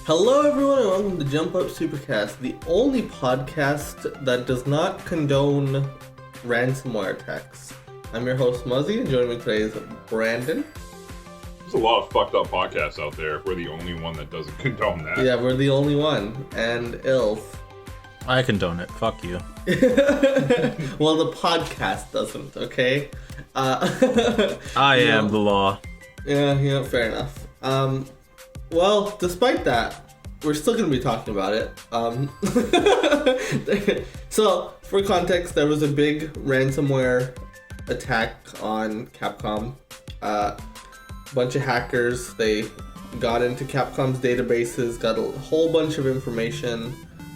Hello everyone and welcome to Up Supercast, the only podcast that does not condone ransomware attacks. I'm your host Muzzy, and joining me today is Brandon. There's a lot of fucked up podcasts out there. We're the only one that doesn't condone that. Yeah, we're the only one. And Ilf. I condone it. Fuck you. Well, the podcast doesn't, okay? I am the law. Yeah, fair enough. Well, despite that, we're still going to be talking about it. So, for context, there was a big ransomware attack on Capcom. Bunch of hackers, they got into Capcom's databases, got a whole bunch of information,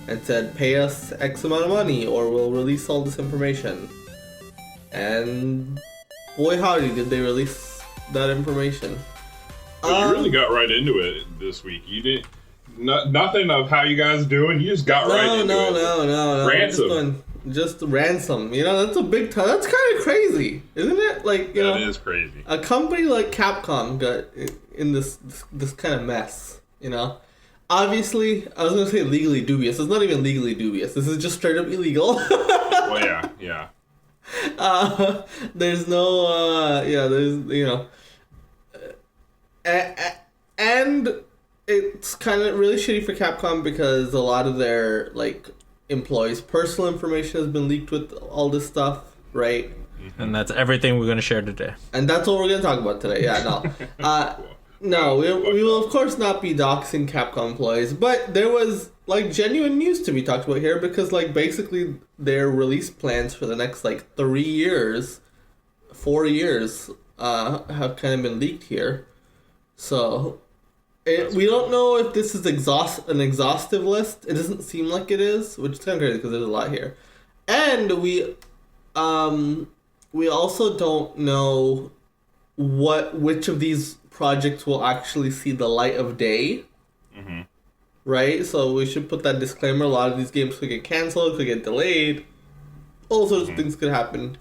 and said, pay us X amount of money or we'll release all this information. And boy howdy, did they release that information. But you really got right into it this week. You didn't... nothing of how you guys doing. You just got right into it. No. Ransom. Just Ransom. You know, that's a big time. That's kind of crazy, isn't it? Like, you know, that is crazy. A company like Capcom got in this kind of mess, you know? Obviously, I was going to say legally dubious. It's not even legally dubious. This is just straight up illegal. Well, yeah. There's no, there's, you know... And it's kind of really shitty for Capcom because a lot of their, like, employees' personal information has been leaked with all this stuff, right? And that's everything we're going to share today. And that's what we're going to talk about today. Yeah, no. No, we will of course not be doxing Capcom employees, but there was, like, genuine news to be talked about here because, like, basically their release plans for the next, like, 4 years, have kind of been leaked here. So, we don't know if this is an exhaustive list. It doesn't seem like it is, which is kind of crazy because there's a lot here. And we also don't know which of these projects will actually see the light of day. Mm-hmm. Right? So we should put that disclaimer. A lot of these games could get canceled, could get delayed. All sorts of things could happen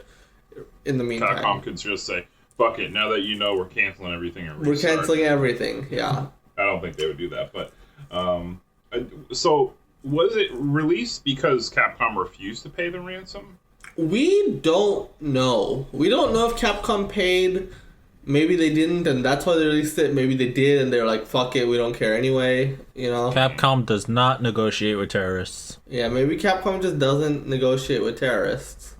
in the meantime. Capcom could just say, fuck it, now that you know we're canceling everything and We're canceling everything, yeah. I don't think they would do that, but... so, was it released because Capcom refused to pay the ransom? We don't know. We don't know if Capcom paid. Maybe they didn't, and that's why they released it. Maybe they did, and they're like, fuck it, we don't care anyway, you know? Capcom does not negotiate with terrorists. Yeah, maybe Capcom just doesn't negotiate with terrorists.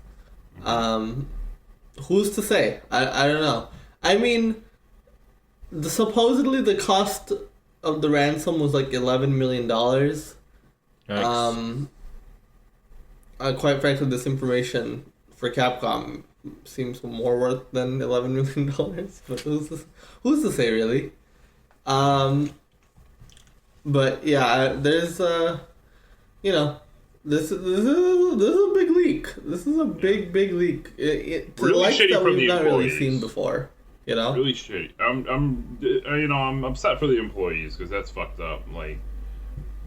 Who's to say? I don't know. I mean, supposedly the cost of the ransom was like $11 million. Quite frankly, this information for Capcom seems more worth than $11 million. But who's to say, really? But yeah, there's this is a big leak. This is a big leak. Really shitty that from we've the not employees. really seen before. You know, Really shitty. I'm upset for the employees because that's fucked up. Like,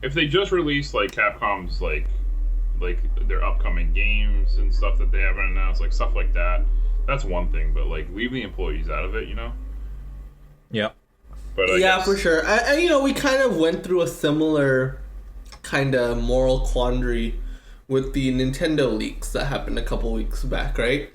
if they just released like Capcom's like their upcoming games and stuff that they haven't announced, like stuff like that, that's one thing. But like, leave the employees out of it, you know? Yep. But I yeah, guess, for sure. And you know, we kind of went through a similar kind of moral quandary with the Nintendo leaks that happened a couple weeks back, right?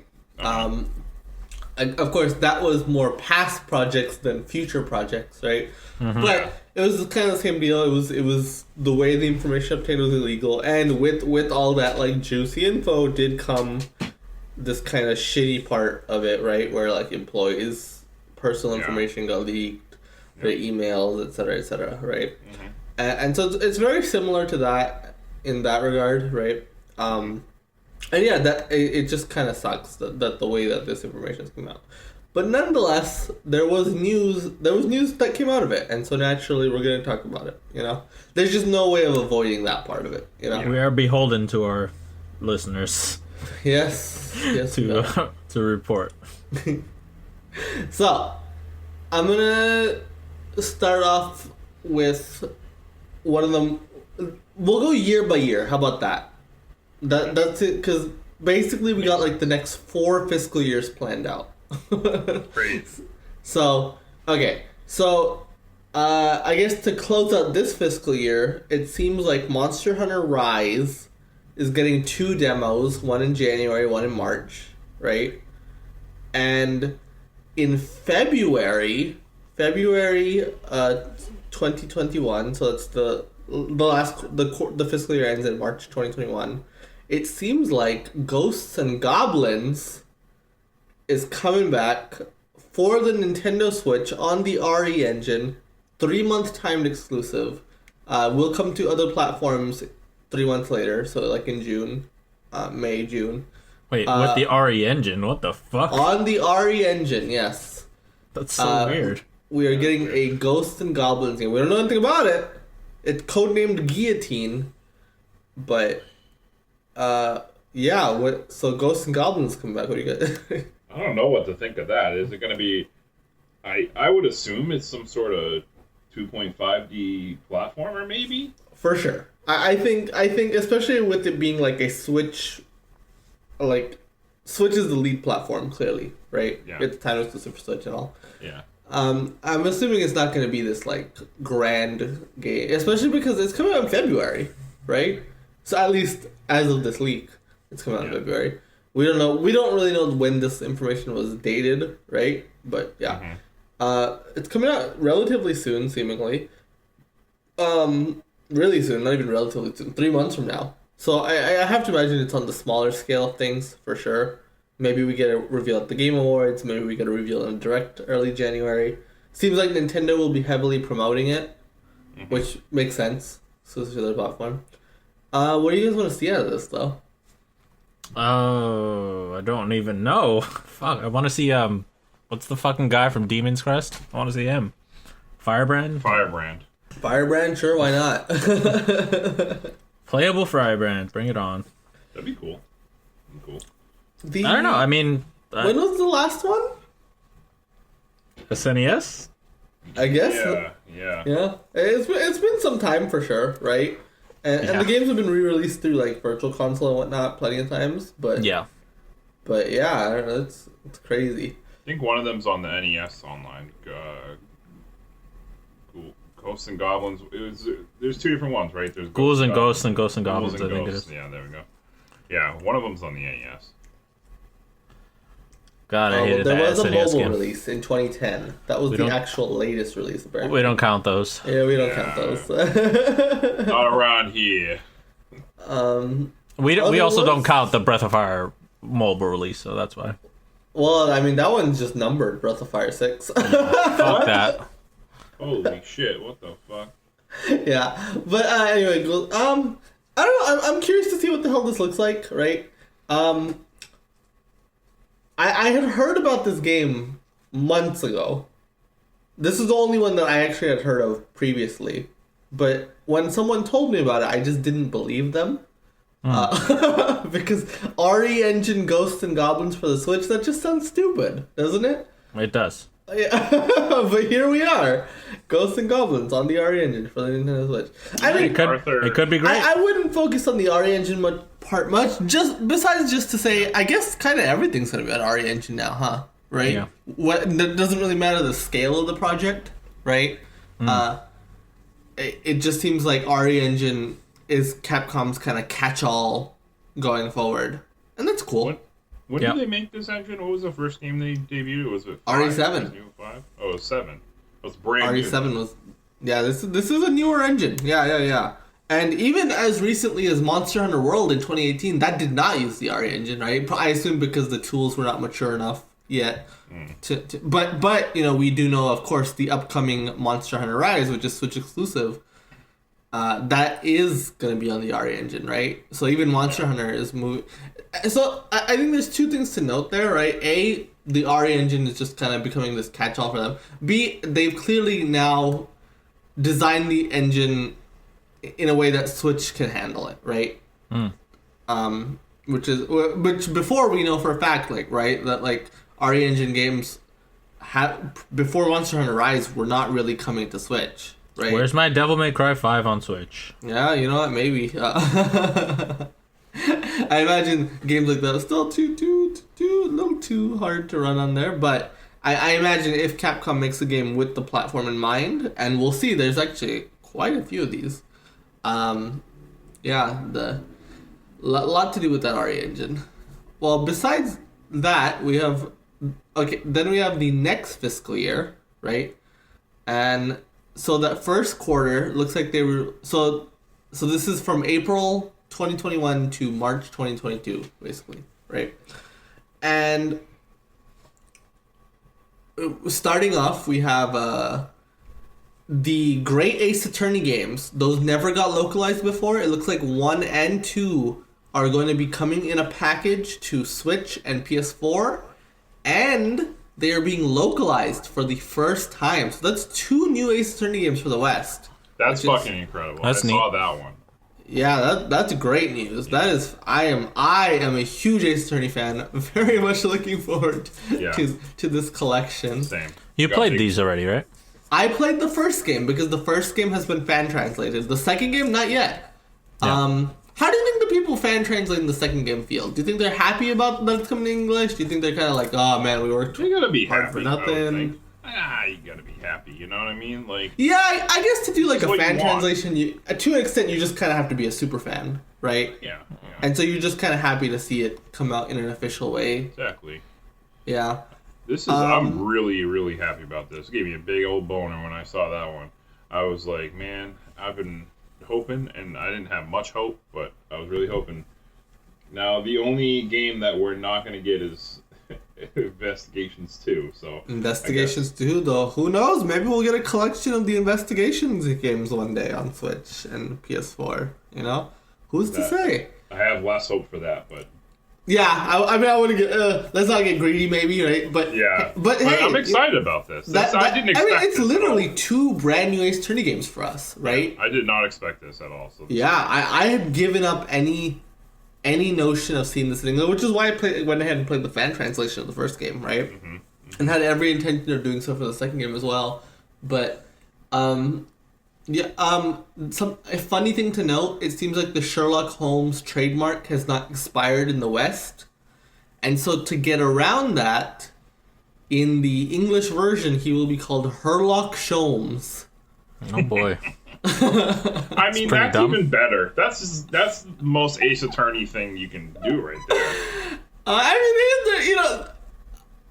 Of course, that was more past projects than future projects, right? Mm-hmm. But it was kind of the same deal. It was the way the information obtained was illegal, and with all that like juicy info did come this kind of shitty part of it, right? Where like employees' personal information got leaked, their emails, etc., right? Mm-hmm. And so it's very similar to that in that regard, right? And yeah, that it just kind of sucks that the way that this information has come out. But nonetheless, there was news that came out of it, and so naturally we're going to talk about it, you know? There's just no way of avoiding that part of it, you know? We are beholden to our listeners. Yes, to report. So, I'm going to start off with one of them. We'll go year by year. How about that? That's it, because basically we got like the next 4 fiscal years planned out. Great. So, okay. So, I guess to close out this fiscal year, it seems like Monster Hunter Rise is getting 2 demos, one in January, one in March, right? And in February 2021, so that's the fiscal year ends in March 2021. It seems like Ghosts and Goblins is coming back for the Nintendo Switch on the RE engine, 3-month timed exclusive. Will come to other platforms 3 months later, so like in June, May, June. Wait, with the RE engine? What the fuck? On the RE engine, yes. That's so weird. We are getting a Ghosts and Goblins game. We don't know anything about it. It's codenamed Guillotine, but yeah. So Ghosts and Goblins come back. What do you get? I don't know what to think of that. Is it going to be? I would assume it's some sort of 2.5D platformer, maybe. For sure. I think especially with it being like a Switch, like Switch is the lead platform clearly, right? Yeah. It's time exclusive for Switch and all. Yeah. I'm assuming it's not going to be this like grand game, especially because it's coming out in February, right? So at least as of this leak, it's coming out in February. We don't know. We don't really know when this information was dated, right? But yeah, it's coming out relatively soon, seemingly. Really soon, not even relatively soon. 3 months from now. So I have to imagine it's on the smaller scale of things for sure. Maybe we get a reveal at the Game Awards. Maybe we get a reveal in Direct early January. Seems like Nintendo will be heavily promoting it, which makes sense. So it's their platform. What do you guys want to see out of this, though? Oh, I don't even know. Fuck, I want to see what's the fucking guy from Demon's Crest? I want to see him. Firebrand? Firebrand, sure, why not? Playable Firebrand, bring it on. That'd be cool. I don't know. I mean, when was the last one? SNES? I guess. Yeah. It's been some time for sure, right? And the games have been re-released through like Virtual Console and whatnot plenty of times, but yeah, I don't know. It's crazy. I think one of them's on the NES online. Ghosts and Goblins. There's 2 different ones, right? There's Ghouls and Ghosts and Ghosts and Goblins. And I think Ghosts. it is. Yeah, there we go. Yeah, one of them's on the NES. God, I hated there that was a SNES mobile game. release in 2010. That was the actual latest release, apparently. We don't count those. Yeah, we don't count those. Not around here. We also don't count the Breath of Fire mobile release, so that's why. Well, I mean, that one's just numbered, Breath of Fire 6. Fuck that. Holy shit, what the fuck? Yeah, but anyway, I don't know, I'm curious to see what the hell this looks like, right? I had heard about this game months ago. This is the only one that I actually had heard of previously. But when someone told me about it, I just didn't believe them. Because RE Engine Ghosts and Goblins for the Switch, that just sounds stupid, doesn't it? It does. Yeah. But here we are. Ghosts and Goblins on the RE Engine for the Nintendo Switch. I mean, it could be great. I wouldn't focus on the RE Engine much, besides just to say, I guess kind of everything's going to be on RE Engine now, huh? Right? Yeah. It doesn't really matter the scale of the project, right? It just seems like RE Engine is Capcom's kind of catch-all going forward. And that's cool. When did they make this engine? What was the first game they debuted? Was it 5? RE7. 5? Oh, it was 7. It was brand new. RE7 was... Yeah, this is a newer engine. Yeah. And even as recently as Monster Hunter World in 2018, that did not use the RE engine, right? I assume because the tools were not mature enough yet. But you know, we do know, of course, the upcoming Monster Hunter Rise, which is Switch exclusive, that is going to be on the RE engine, right? So even Monster Hunter is moving... So I think there's 2 things to note there, right? A, the RE engine is just kind of becoming this catch-all for them. B, they've clearly now designed the engine in a way that Switch can handle it, right? Which before we know for a fact, like, right, that like RE engine games before Monster Hunter Rise were not really coming to Switch, right? Where's my Devil May Cry 5 on Switch? Yeah, you know what? Maybe. I imagine games like that are still a little too hard to run on there, but I imagine if Capcom makes a game with the platform in mind, and we'll see, there's actually quite a few of these. The lot to do with that RE engine. Well, besides that, we have the next fiscal year, right? And so that first quarter looks like they were so this is from April 2021 to March 2022, basically, right? And starting off, we have the Great Ace Attorney games. Those never got localized before. It looks like 1 and 2 are going to be coming in a package to Switch and PS4, and they are being localized for the first time. So that's 2 new Ace Attorney games for the West. That's fucking incredible. That's I neat. saw that one. Yeah, that's great news. That is, I am a huge Ace Attorney fan. Very much looking forward to this collection. Same. You played these already, right? I played the first game because the first game has been fan translated. The second game, not yet. Yeah. How do you think the people fan translating the second game feel? Do you think they're happy about that it's coming in English? Do you think they're kind of like, oh man, we worked You gotta be hard happy for nothing? You gotta be happy. You know what I mean? Like, Yeah, I guess to do like It's a what fan you want. translation, to an extent, you just kind of have to be a super fan, right? yeah. And so you're just kind of happy to see it come out in an official way. Exactly. Yeah. This is. I'm really, really happy about this. It gave me a big old boner when I saw that one. I was like, man, I've been hoping, and I didn't have much hope, but I was really hoping. Now, the only game that we're not going to get is Investigations 2. So Investigations 2, though. Who knows? Maybe we'll get a collection of the Investigations games one day on Switch and PS4. You know? Who's to say? I have less hope for that, but Yeah, I mean, I want to get. Let's not get greedy, maybe, right? But yeah. but hey, I'm excited about this. I didn't expect. I mean, it's this literally at all. 2 brand new Ace Attorney games for us, right? I did not expect this at all. So Yeah, I had given up any notion of seeing this thing, which is why I went ahead and played the fan translation of the first game, right? Mm-hmm. And had every intention of doing so for the second game as well. But a funny thing to note, it seems like the Sherlock Holmes trademark has not expired in the West. And so to get around that, in the English version, he will be called Herlock Sholmes. Oh boy. I mean, pretty that's dumb. even better. That's the most Ace Attorney thing you can do right there. I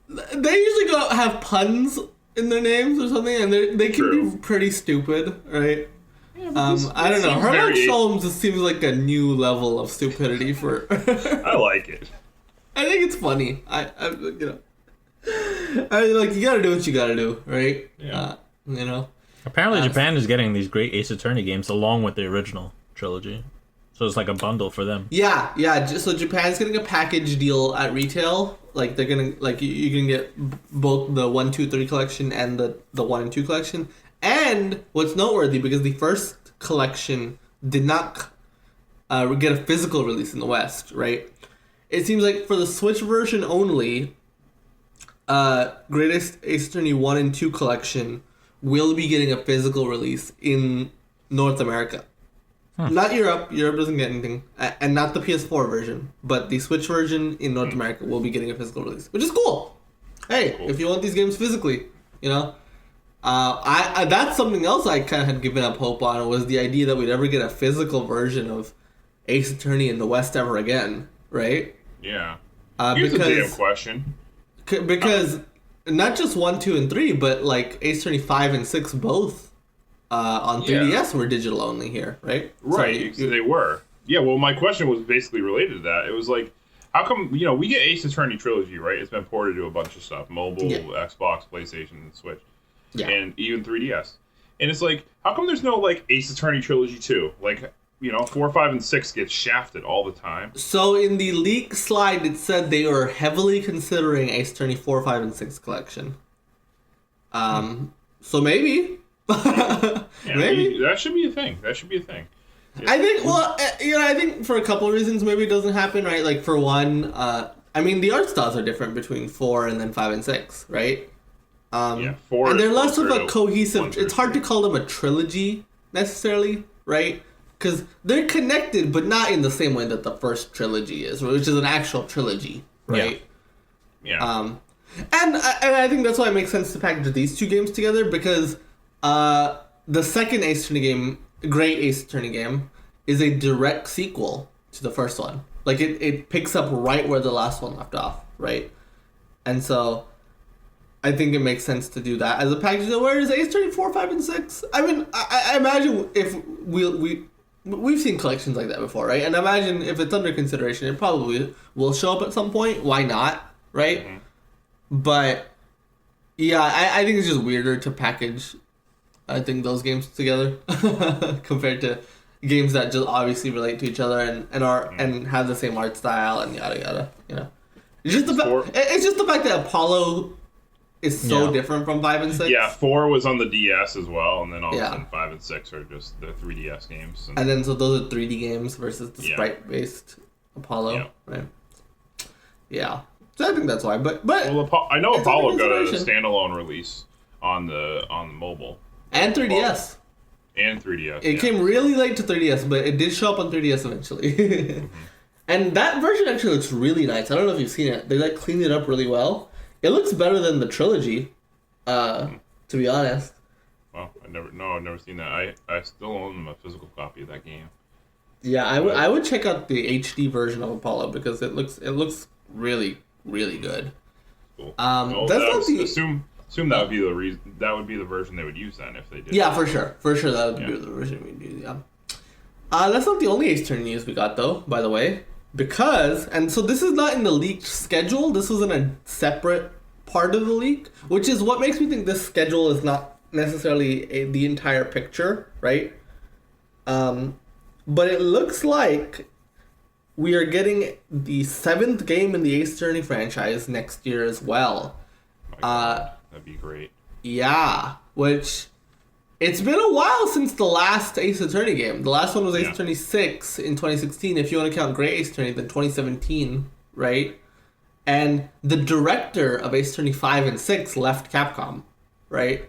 mean, they usually have puns in their names or something, and they can True. be pretty stupid, right? Yeah, I don't know. seems Herlock very- Sholmes just seems like a new level of stupidity for. I like it. I think it's funny. I mean, like, you gotta do what you gotta do, right? Yeah. Apparently, Japan is getting these great Ace Attorney games along with the original trilogy, so it's like a bundle for them. Yeah. So Japan's getting a package deal at retail. Like, they're gonna you can get both the 1, 2, 3 collection and the 1 and 2 collection. And what's noteworthy, because the first collection did not get a physical release in the West, right? It seems like for the Switch version only, Greatest Ace Attorney 1 and 2 collection will be getting a physical release in North America. Not Europe. Europe doesn't get anything. And not the PS4 version. But the Switch version in North America will be getting a physical release. Which is cool. Hey, if you want these games physically, I that's something else I kind of had given up hope on, was the idea that we'd ever get a physical version of Ace Attorney in the West ever again, right? Yeah. Here's a damn question. Because not just 1, 2, and 3, but like Ace Attorney 5 and 6 both on 3DS were digital only here, right? Right, So they were. Yeah, well, my question was basically related to that. It was like, how come, we get Ace Attorney Trilogy, right? It's been ported to a bunch of stuff. Mobile, Xbox, PlayStation, and Switch. Yeah. And even 3DS. And it's like, how come there's no, like, Ace Attorney Trilogy 2? Like, 4, 5, and 6 get shafted all the time. So in the leak slide, it said they were heavily considering Ace Attorney 4, 5, and 6 collection. So maybe. Yeah, maybe. that should be a thing. I think, I think for a couple of reasons maybe it doesn't happen, right? Like, for one, I mean, the art styles are different between 4 and then 5 and 6, right? 4 and they're is less of closer a to cohesive. 1 through It's hard to 3. call them a trilogy necessarily, right? Because they're connected, but not in the same way that the first trilogy is, which is an actual trilogy, right? Yeah. And I think that's why it makes sense to package these two games together, because the second Ace Attorney game, Great Ace Attorney game, is a direct sequel to the first one. Like, it picks up right where the last one left off, right? And so I think it makes sense to do that as a package. Whereas Ace Attorney 4, 5, and 6, I mean, I imagine if we've seen collections like that before, right? And imagine if it's under consideration, it probably will show up at some point. Why not, right? Mm-hmm. But yeah, I think it's just weirder to package, I think, those games together compared to games that just obviously relate to each other and have the same art style and yada yada. You know, it's just the fact that Apollo is so different from 5 and 6. Yeah, 4 was on the DS as well, and then all of a sudden 5 and 6 are just the 3DS games. And then so those are 3D games versus the sprite-based Apollo, right? Yeah, so I think that's why. But well, I know Apollo got a standalone release on the mobile and 3DS. And 3DS. It came really late to 3DS, but it did show up on 3DS eventually. Mm-hmm. And that version actually looks really nice. I don't know if you've seen it. They like cleaned it up really well. It looks better than the trilogy, to be honest. Well, I've never seen that. I still own a physical copy of that game. Yeah, I would check out the HD version of Apollo because it looks really, really good. Cool. Assume that would be the reason. That would be the version they would use then if they did. Yeah, for sure. That would be the version we'd use. Yeah. That's not the only Ace Attorney news we got though, by the way. Because, and so this is not in the leaked schedule, this was in a separate part of the leak, which is what makes me think this schedule is not necessarily the entire picture, right? But it looks like we are getting the 7th game in the Ace Attorney franchise next year as well. That'd be great. Yeah, which... It's been a while since the last Ace Attorney game. The last one was Ace Attorney 6 in 2016. If you want to count Great Ace Attorney, then 2017, right? And the director of Ace Attorney 5 and 6 left Capcom, right?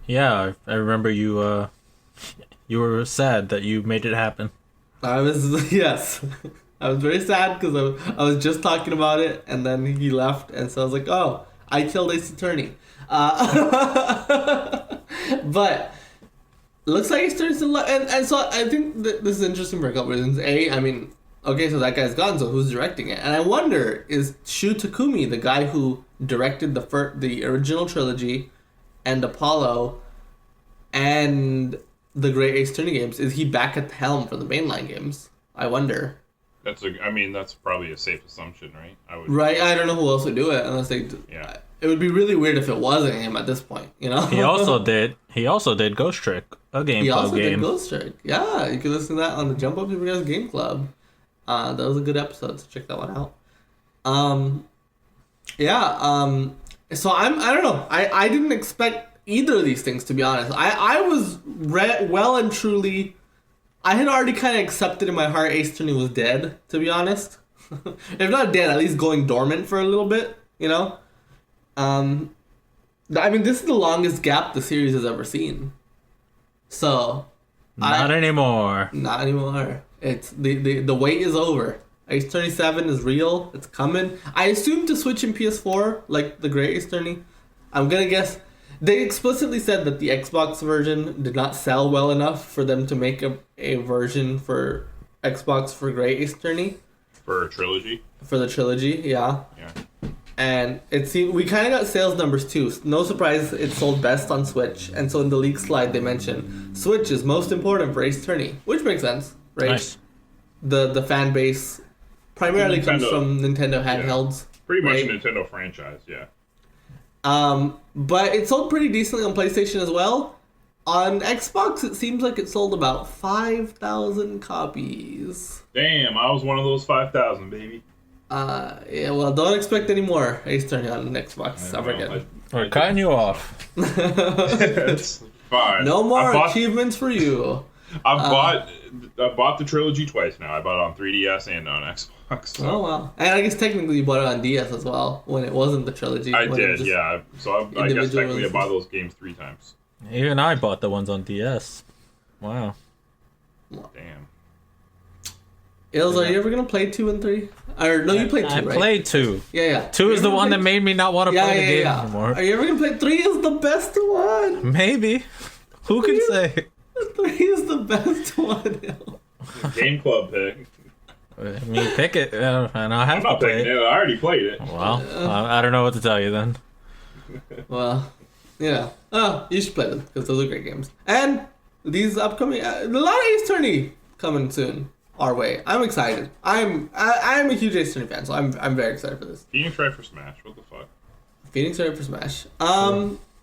Yeah, I remember you were sad that you made it happen. I was, yes. I was very sad because I was just talking about it, and then he left, and so I was like, oh, I killed Ace Attorney. But looks like he's still alive, and so I think that this is interesting for a couple reasons. I mean, okay, so that guy's gone, so who's directing it? And I wonder, is Shu Takumi, the guy who directed the original trilogy and Apollo and the Great Ace Attorney games, is he back at the helm for the mainline games? I wonder. That's probably a safe assumption, right? I don't know who else would do it unless they. Yeah. It would be really weird if it wasn't him at this point, you know. He also did Ghost Trick, a game club game. Did Ghost Trick. Yeah, you can listen to that on the Jump Up Supercast Game Club. That was a good episode, so check that one out. So I don't know. I didn't expect either of these things, to be honest. I was well and truly. I had already kind of accepted in my heart Ace Attorney was dead, to be honest. If not dead, at least going dormant for a little bit, you know. I mean, this is the longest gap the series has ever seen. So, not anymore. Not anymore. It's the wait is over. Ace Attorney 7 is real. It's coming. I assume to switch in PS4, like the Great Ace Attorney. I'm gonna guess they explicitly said that the Xbox version did not sell well enough for them to make a version for Xbox for Great Ace Attorney. For a trilogy. For the trilogy, yeah. Yeah. And we kind of got sales numbers too. No surprise, it sold best on Switch. And so in the leak slide, they mentioned Switch is most important for Ace Attorney, which makes sense, right? Nice. The fan base primarily comes from Nintendo handhelds. Yeah. Pretty much a Nintendo franchise, yeah. But it sold pretty decently on PlayStation as well. On Xbox, it seems like it sold about 5,000 copies. Damn, I was one of those 5,000, baby. Yeah, well, don't expect any more Ace Attorney on Xbox ever again. We're cutting you off. It's fine. No more achievements for you. I bought the trilogy twice now. I bought it on 3DS and on Xbox. So. Oh, wow. And I guess technically you bought it on DS as well, when it wasn't the trilogy. I did, yeah. So I guess technically I bought those games 3 times. Even I bought the ones on DS. Wow. Damn. Ills, are you ever gonna play 2 and 3? Or no, you played 2, I right? played 2. Yeah. 2 is the one that made me not want to play the game Are anymore. you ever gonna play 3? Is the best one. Maybe. Who can say? 3 is the best one. Game club pick. I mean, pick it, and I'll have I'm to not play picking it. it. I already played it. Well, I don't know what to tell you then. Well, yeah. Oh, you should play them because those are great games. And these upcoming, a lot of Ace Attorney coming soon our way. I'm excited. I'm a huge Ace Attorney fan, so I'm very excited for this. Phoenix right for Smash. What the fuck? Phoenix right for Smash.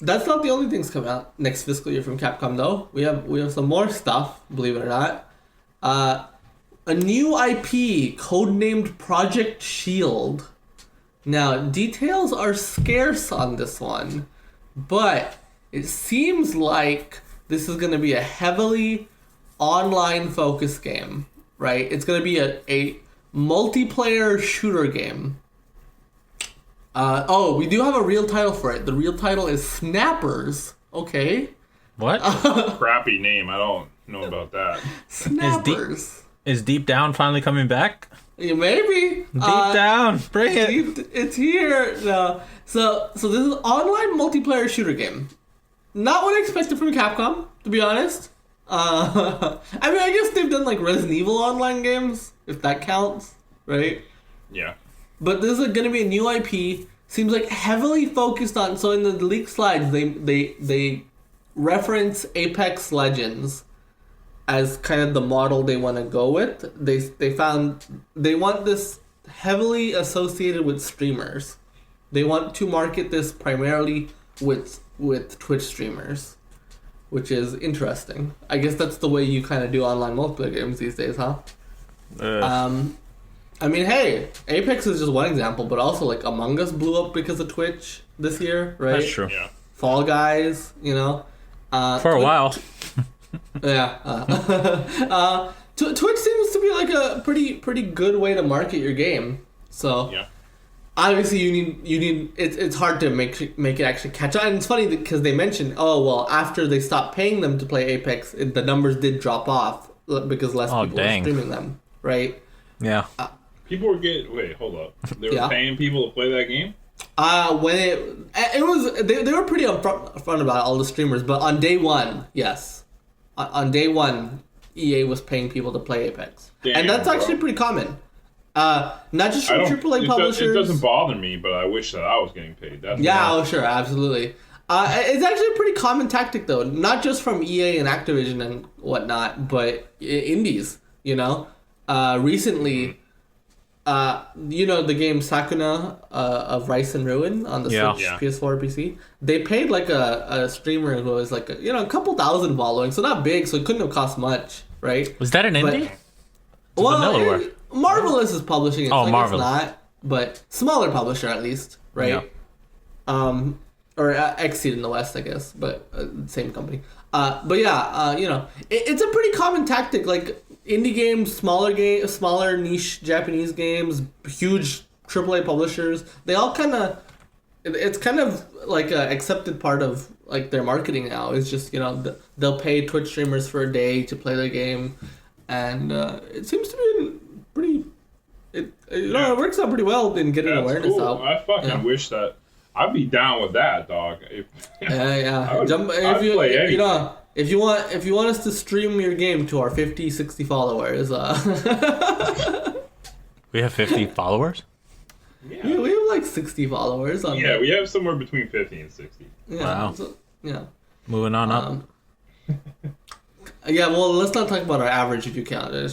That's not the only things coming out next fiscal year from Capcom though. We have some more stuff. Believe it or not. A new IP codenamed Project Shield. Now, details are scarce on this one, but it seems like this is going to be a heavily online focused game, right? It's going to be a multiplayer shooter game. We do have a real title for it. The real title is Snappers. Okay. What? Crappy name. I don't know about that. Snappers. Is Deep Down finally coming back? Yeah, maybe. Deep Down, bring it. It's here. No. So this is an online multiplayer shooter game. Not what I expected from Capcom, to be honest. I mean, I guess they've done like Resident Evil online games, if that counts, right? Yeah. But this is going to be a new IP. Seems like heavily focused on. So in the leaked slides, they reference Apex Legends as kind of the model they want to go with. They found they want this heavily associated with streamers. They want to market this primarily with Twitch streamers, which is interesting. I guess that's the way you kind of do online multiplayer games these days, huh? I mean, hey, Apex is just one example, but also like Among Us blew up because of Twitch this year, right? That's true. Yeah. Fall Guys, you know. For a while. Yeah. Twitch seems to be like a pretty good way to market your game. So Yeah. obviously you need it's hard to make it actually catch on. And it's funny because they mentioned, after they stopped paying them to play Apex, the numbers did drop off because less people were streaming them, right? Yeah. People were getting. Wait, hold up. They were Yeah. paying people to play that game? When it was they were pretty upfront about it, all the streamers, but on day one, yes. On day one, EA was paying people to play Apex. Damn, and that's bro. actually pretty common. Not just from AAA publishers. It doesn't bother me, but I wish that I was getting paid. That's Sure, absolutely. It's actually a pretty common tactic, though. Not just from EA and Activision and whatnot, but indies, you know? Recently, the game Sakuna of Rice and Ruin on the Switch, Yeah. PS4, PC. They paid like a streamer who was like a couple thousand following, so not big, so it couldn't have cost much, right? Was that an indie? Well, Marvelous is publishing it. Oh, so Marvelous. It's not, but smaller publisher at least, right? Yeah. Or Exceed in the West, I guess, but same company. It's a pretty common tactic. Like indie games, smaller niche Japanese games, huge AAA publishers. They all it's kind of like a accepted part of like their marketing now. It's just they'll pay Twitch streamers for a day to play their game, and it seems to be pretty. It works out pretty well in getting awareness cool. out. I fucking wish that. I'd be down with that, dog. Yeah. Play anything. If you want us to stream your game to our 50, 60 followers, We have 50 followers? Yeah. we have like 60 followers on We have somewhere between 50 and 60. Yeah, Wow. so, yeah. Moving on up. Yeah, well, let's not talk about our average if you count it.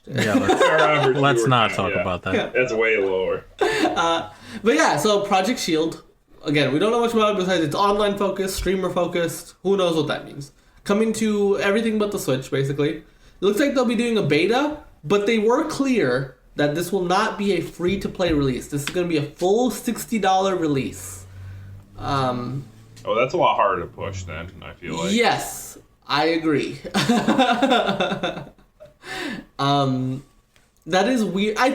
Yeah, Our average let's viewer not count, talk about that. Yeah. That's way lower. But yeah, so Project Shield. Again, we don't know much about it besides it's online focused, streamer focused. Who knows what that means? Coming to everything but the Switch, basically. It looks like they'll be doing a beta, but they were clear that this will not be a free-to-play release. This is going to be a full $60 release. Oh, that's a lot harder to push then, I feel like. Yes, I agree. That is weird. I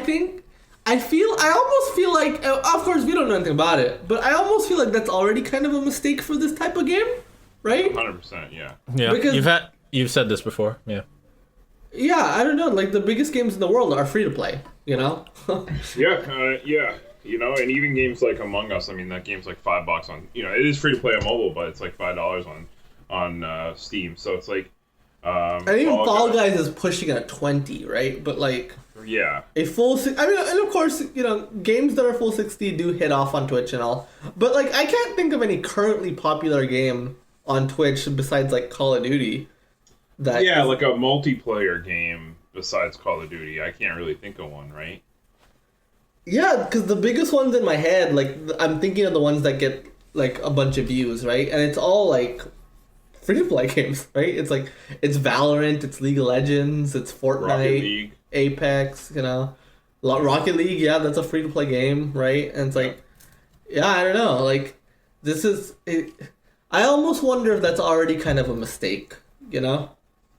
almost feel like, of course we don't know anything about it, but I almost feel like that's already kind of a mistake for this type of game, right? 100%, yeah. Yeah, Because- you've said this before, yeah. Yeah, I don't know. Like the biggest games in the world are free to play. You know. Yeah. You know, and even games like Among Us. I mean, that game's like $5 on. You know, it is free to play on mobile, but it's like $5 on Steam. So it's like. And even Fall Guys is pushing at 20, right? But like. Yeah. A full. I mean, and of course, you know, games that are full 60 do hit off on Twitch and all. But like, I can't think of any currently popular game on Twitch besides like Call of Duty. Like a multiplayer game besides Call of Duty. I can't really think of one, right? Yeah, because the biggest ones in my head, like, I'm thinking of the ones that get like a bunch of views, right? And it's all like free to play games, right? It's like it's Valorant, it's League of Legends, it's Fortnite, Rocket League. Apex, you know, Rocket League. Yeah, that's a free to play game, right? And it's like, yeah, I don't know, like this is. I almost wonder if that's already kind of a mistake, you know.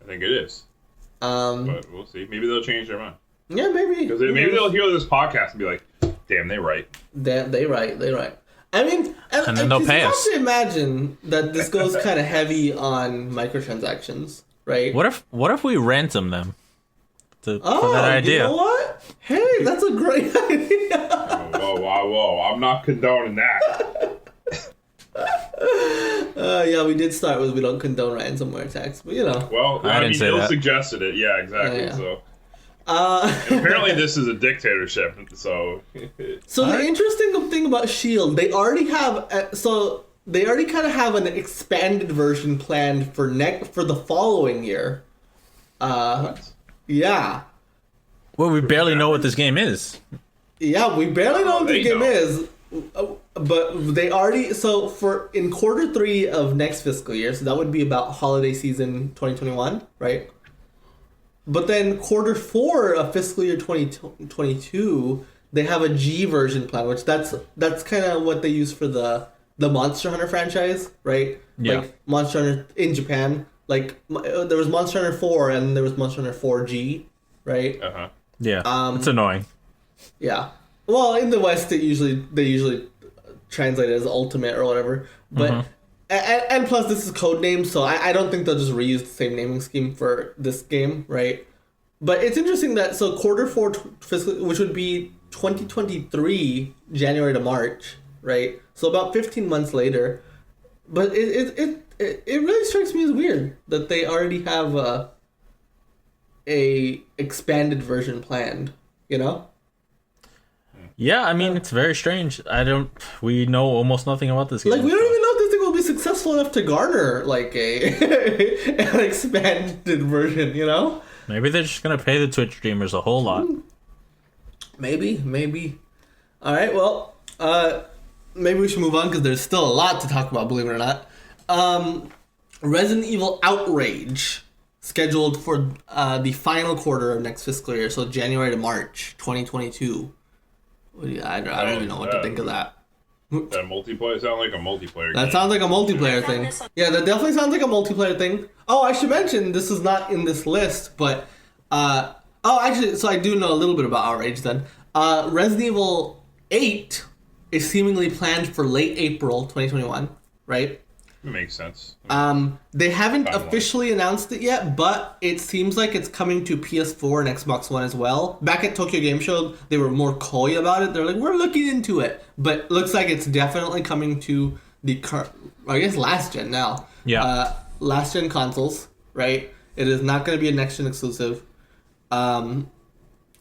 I think it is. But we'll see. Maybe they'll change their mind. Yeah, maybe. Because maybe they'll hear this podcast and be like, "Damn, they right." They right. I mean, and then they'll pay us. You have to imagine that this goes kind of heavy on microtransactions, right? What if we ransom them? For that idea. You know what? Hey, that's a great idea. Whoa! I'm not condoning that. Yeah, we did start with we don't condone ransomware attacks, but you know. Well, I didn't say Bill that. suggested it. Yeah, exactly. Yeah. So. And apparently, this is a dictatorship. So. So the interesting thing about Shield, they already have they already kind of have an expanded version planned for the following year. What? Yeah. Well, we barely know what this game is. Yeah, we barely know what this game know. is. But they already for in quarter 3 of next fiscal year, so that would be about holiday season 2021, right? But then quarter 4 of fiscal year 2022, they have a G version plan, which that's kind of what they use for the Monster Hunter franchise, right? Yeah. Like Monster Hunter in Japan, like there was Monster Hunter 4 and there was Monster Hunter 4G, right? Uh huh. Yeah, it's annoying. Yeah. Well, in the West, they usually translate it as Ultimate or whatever. But and plus, this is code name, so I don't think they'll just reuse the same naming scheme for this game, right? But it's interesting that quarter 4 fiscal, which would be 2023 January to March, right? So about 15 months later. But it really strikes me as weird that they already have a expanded version planned, you know? Yeah, I mean, it's very strange. We know almost nothing about this game. Like, we don't even know if this thing will be successful enough to garner, like, an expanded version, you know? Maybe they're just going to pay the Twitch streamers a whole lot. Maybe. All right, well, maybe we should move on, because there's still a lot to talk about, believe it or not. Resident Evil Outrage, scheduled for the final quarter of next fiscal year, so January to March 2022. I don't even know what to think of that. That multiplayer sound like a multiplayer. That game. sounds like a multiplayer thing. Yeah, that definitely sounds like a multiplayer thing. Oh, I should mention this is not in this list, but actually, so I do know a little bit about Outrage then. Resident Evil 8 is seemingly planned for late April 2021, right? It makes sense. They haven't officially announced it yet, but it seems like it's coming to PS4 and Xbox One as well. Back at Tokyo Game Show, they were more coy about it. They're like, we're looking into it. But looks like it's definitely coming to the last gen now. Yeah. Last gen consoles, right? It is not going to be a next gen exclusive.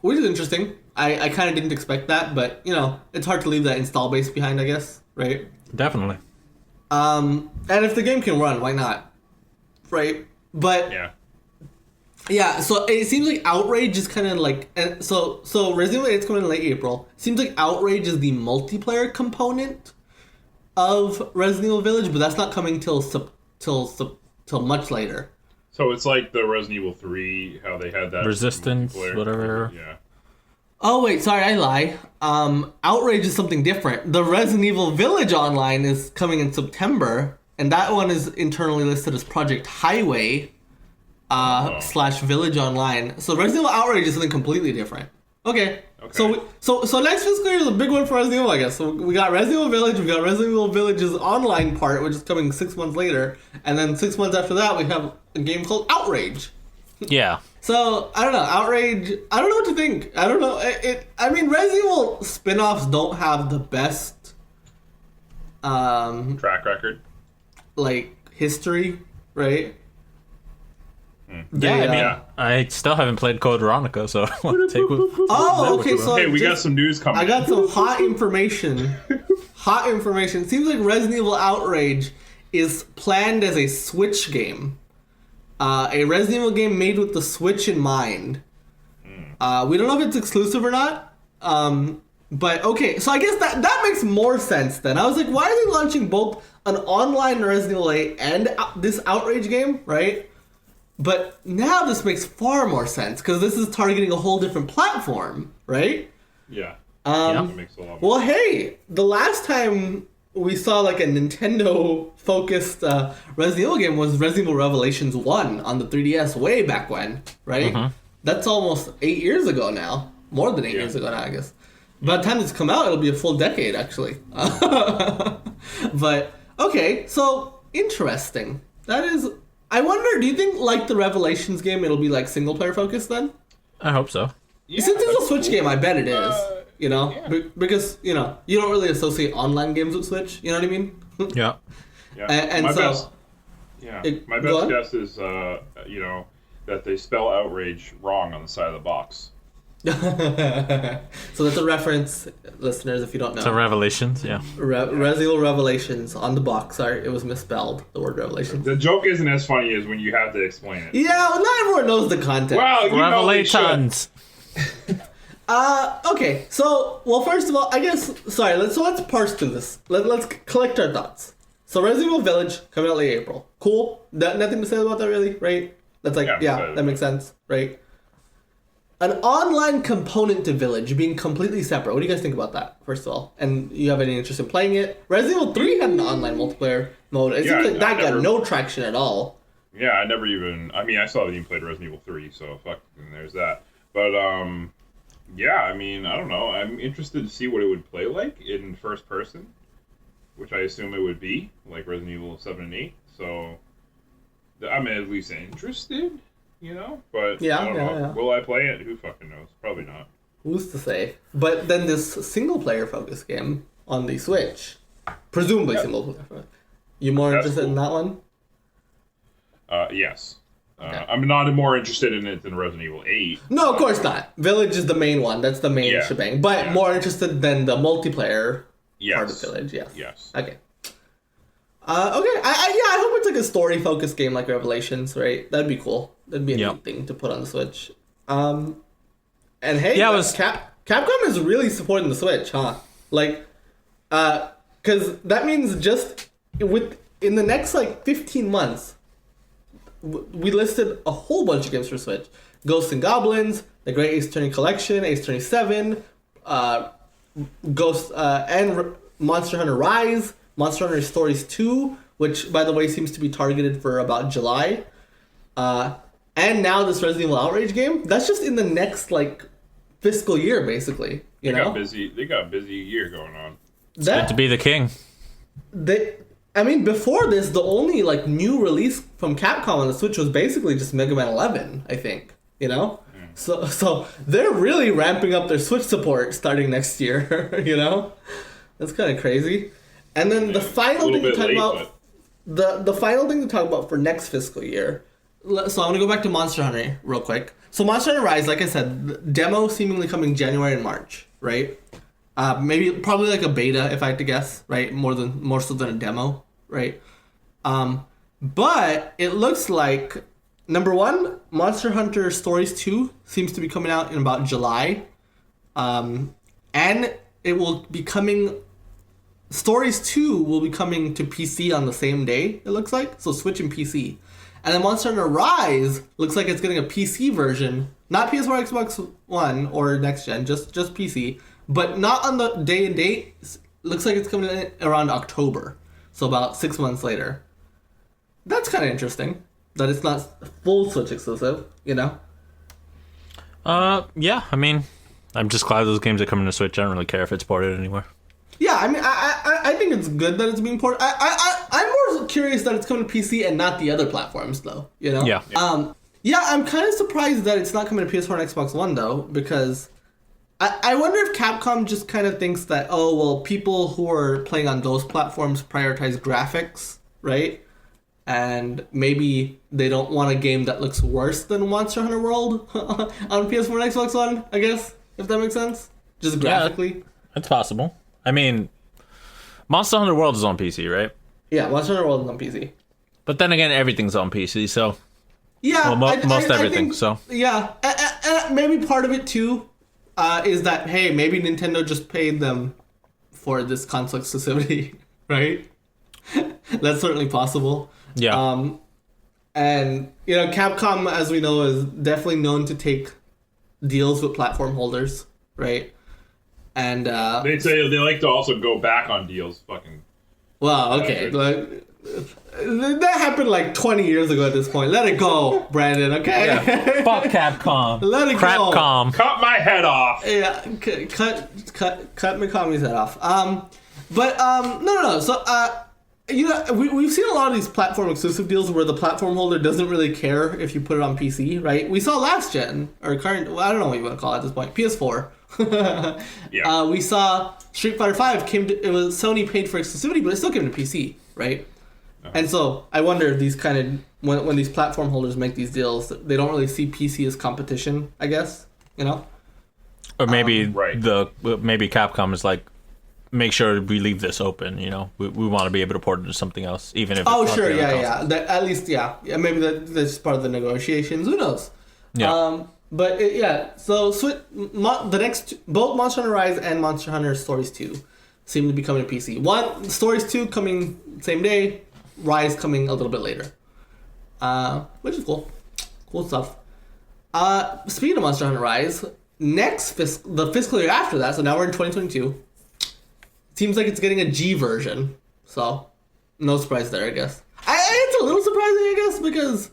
Which is interesting. I kind of didn't expect that, but, you know, it's hard to leave that install base behind, I guess, right? Definitely. And if the game can run, why not? Right? But yeah, so it seems like Outrage is kind of like, and so Resident Evil 8 is coming in late April. Seems like Outrage is the multiplayer component of Resident Evil Village, but that's not coming till much later. So it's like the Resident Evil 3, how they had that Resistance, multiplayer. whatever. Yeah. Oh wait, sorry, I lie. Outrage is something different. The Resident Evil Village Online is coming in September, and that one is internally listed as Project Highway / Village Online. So Resident Evil Outrage is something completely different. Okay. So next fiscal year is a big one for Resident Evil, I guess. So we got Resident Evil Village, we got Resident Evil Village's online part, which is coming 6 months later, and then 6 months after that we have a game called Outrage. Yeah. So I don't know, Outrage. I don't know what to think. I don't know. I mean, Resident Evil spin-offs don't have the best track record, like history, right? I still haven't played Code Veronica, so I want to take. Okay. So hey, we got some news coming. I got some hot information. Hot information. Seems like Resident Evil Outrage is planned as a Switch game. A Resident Evil game made with the Switch in mind. We don't know if it's exclusive or not. But okay, so I guess that makes more sense then. I was like, why are they launching both an online Resident Evil 8 and this Outrage game, right? But now this makes far more sense because this is targeting a whole different platform, right? Yeah. That makes a lot more well, hey, the last time we saw like a Nintendo-focused Resident Evil game was Resident Evil Revelations 1 on the 3DS way back when, right? That's almost 8 years ago now. More than 8 years ago now, I guess. By the time this come out, it'll be a full decade, actually. But, okay, so, interesting. That is... I wonder, do you think, like the Revelations game, it'll be, like, single-player focused then? I hope so. Yeah, since it's a Switch game, I bet it is. You know? Yeah. Because, you know, you don't really associate online games with Switch. You know what I mean? Yeah. And my so... my best guess is, you know, that they spell Outrage wrong on the side of the box. So that's a reference, listeners, if you don't know. To Revelations, yeah. Resident Evil Revelations on the box. Sorry, it was misspelled, the word Revelations. The joke isn't as funny as when you have to explain it. Yeah, well, not everyone knows the context. Well, you Revelations. Okay, so, well, first of all, I guess, sorry, let's parse through this. Let's collect our thoughts. So Resident Evil Village, coming out late April. Cool. Nothing to say about that, really, right? That's like, yeah that makes sense, right? An online component to Village being completely separate. What do you guys think about that, first of all? And you have any interest in playing it? Resident Evil 3 had an online multiplayer mode. It seems like that got no traction at all. Yeah, I never even... I mean, I still haven't even played Resident Evil 3, so fuck, and there's that. But, yeah, I mean, I don't know. I'm interested to see what it would play like in first person, which I assume it would be, like Resident Evil 7 and 8. So, I'm at least interested. You know, but I don't know. Yeah. Will I play it? Who fucking knows? Probably not. Who's to say? But then this single-player focused game on the Switch, presumably single-player. You more interested in that one? Yes. Okay. I'm not more interested in it than Resident Evil 8. No, of course not. Village is the main one. That's the main shebang. But more interested than the multiplayer part of Village. Yes. Yes. Okay. Okay. I hope it's like a story-focused game like Revelations, right? That'd be cool. That'd be a neat thing to put on the Switch. And hey, Capcom is really supporting the Switch, huh? Like, because that means just in the next like 15 months, we listed a whole bunch of games for Switch: Ghosts and Goblins, the Great Ace Attorney Collection, Ace Attorney 7, Ghost and Monster Hunter Rise, Monster Hunter Stories 2, which by the way seems to be targeted for about July. And now this Resident Evil Outrage game, that's just in the next, like, fiscal year, basically. You know? They got a busy year going on. It's good to be the king. I mean, before this, the only, like, new release from Capcom on the Switch was basically just Mega Man 11, I think. You know? So they're really ramping up their Switch support starting next year, you know? That's kind of crazy. And then the final thing to talk about... The final thing to talk about for next fiscal year... So I'm going to go back to Monster Hunter real quick. So Monster Hunter Rise, like I said, demo seemingly coming January and March, right? Probably like a beta, if I had to guess, right? More so than a demo, right? But it looks like, number one, Monster Hunter Stories 2 seems to be coming out in about July. And it will be coming... Stories 2 will be coming to PC on the same day, it looks like. So Switch and PC. And then Monster Hunter Rise looks like it's getting a PC version. Not PS4, Xbox One, or next gen, just PC. But not on the day and date. Looks like it's coming in around October. So about 6 months later. That's kind of interesting. That it's not full Switch exclusive, you know? Yeah, I mean, I'm just glad those games are coming to Switch. I don't really care if it's ported anywhere. Yeah, I mean, I think it's good that it's being ported. I'm more curious that it's coming to PC and not the other platforms, though. You know? Yeah. Yeah, I'm kind of surprised that it's not coming to PS4 and Xbox One, though, because I wonder if Capcom just kind of thinks that, oh, well, people who are playing on those platforms prioritize graphics, right? And maybe they don't want a game that looks worse than Monster Hunter World on PS4 and Xbox One, I guess, if that makes sense. Just graphically. Yeah, that's possible. I mean, Monster Hunter World is on PC, right? Yeah, Monster Hunter World is on PC. But then again, everything's on PC, so... Yeah, well, most everything, think, so... Yeah, and maybe part of it, too, is that, hey, maybe Nintendo just paid them for this console exclusivity, right? That's certainly possible. Yeah. And, you know, Capcom, as we know, is definitely known to take deals with platform holders, right? And, they say they like to also go back on deals. Fucking. Well, okay. Like, that happened like 20 years ago at this point. Let it go, Brandon, okay? Yeah. Fuck Capcom. Let it go. Crapcom. Cut my head off. Yeah, cut Mikami's head off. No. So, you know, we've seen a lot of these platform exclusive deals where the platform holder doesn't really care if you put it on PC, right? We saw last gen, or current, well, I don't know what you want to call it at this point, PS4. Yeah. We saw Street Fighter 5 it was Sony paid for exclusivity, but it still came to PC, right? Uh-huh. And so I wonder if these kind of, when these platform holders make these deals, they don't really see PC as competition, I guess, you know? Or maybe right. maybe Capcom is like, make sure we leave this open, you know? We want to be able to port it to something else, even if oh, it's sure, not yeah. At least, yeah. Maybe that's part of the negotiations. Who knows? Yeah. So the next, both Monster Hunter Rise and Monster Hunter Stories 2 seem to be coming to PC. Stories 2 coming same day, Rise coming a little bit later. Which is cool. Cool stuff. Speaking of Monster Hunter Rise, the fiscal year after that, so now we're in 2022, seems like it's getting a G version. So, no surprise there, I guess. It's a little surprising, I guess, because...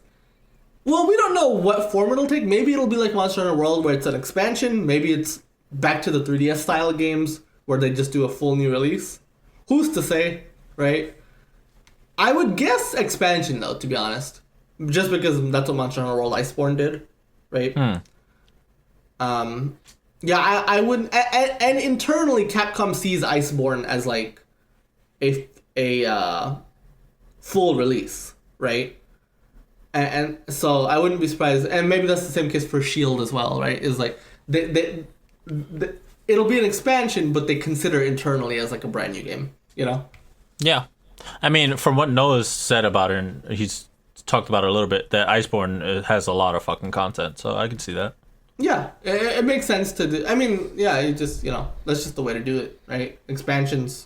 Well, we don't know what form it'll take. Maybe it'll be like Monster Hunter World, where it's an expansion. Maybe it's back to the 3DS style of games, where they just do a full new release. Who's to say, right? I would guess expansion, though, to be honest. Just because that's what Monster Hunter World Iceborne did, right? Yeah, I wouldn't... And internally, Capcom sees Iceborne as, like, a full release, right? And so I wouldn't be surprised, and maybe that's the same case for Shield as well, right? Is like it'll be an expansion, but they consider it internally as like a brand new game, you know? Yeah, I mean, from what Noah's said about it, and he's talked about it a little bit, that Iceborne has a lot of fucking content, so I can see that. Yeah, it makes sense to do. I mean, yeah, you just, you know, that's just the way to do it, right? Expansions,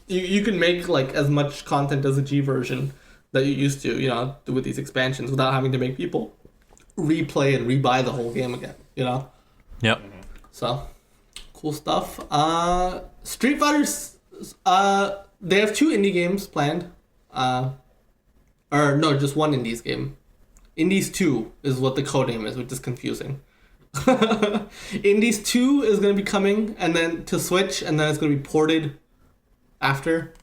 you can make like as much content as a G version that you used to, you know, do with these expansions without having to make people replay and rebuy the whole game again, you know? Yep. So, cool stuff. Street Fighters, they have 2 indie games planned. Or no, just one Indies game. Indies 2 is what the codename is, which is confusing. Indies 2 is going to be coming, and then to Switch, and then it's going to be ported after.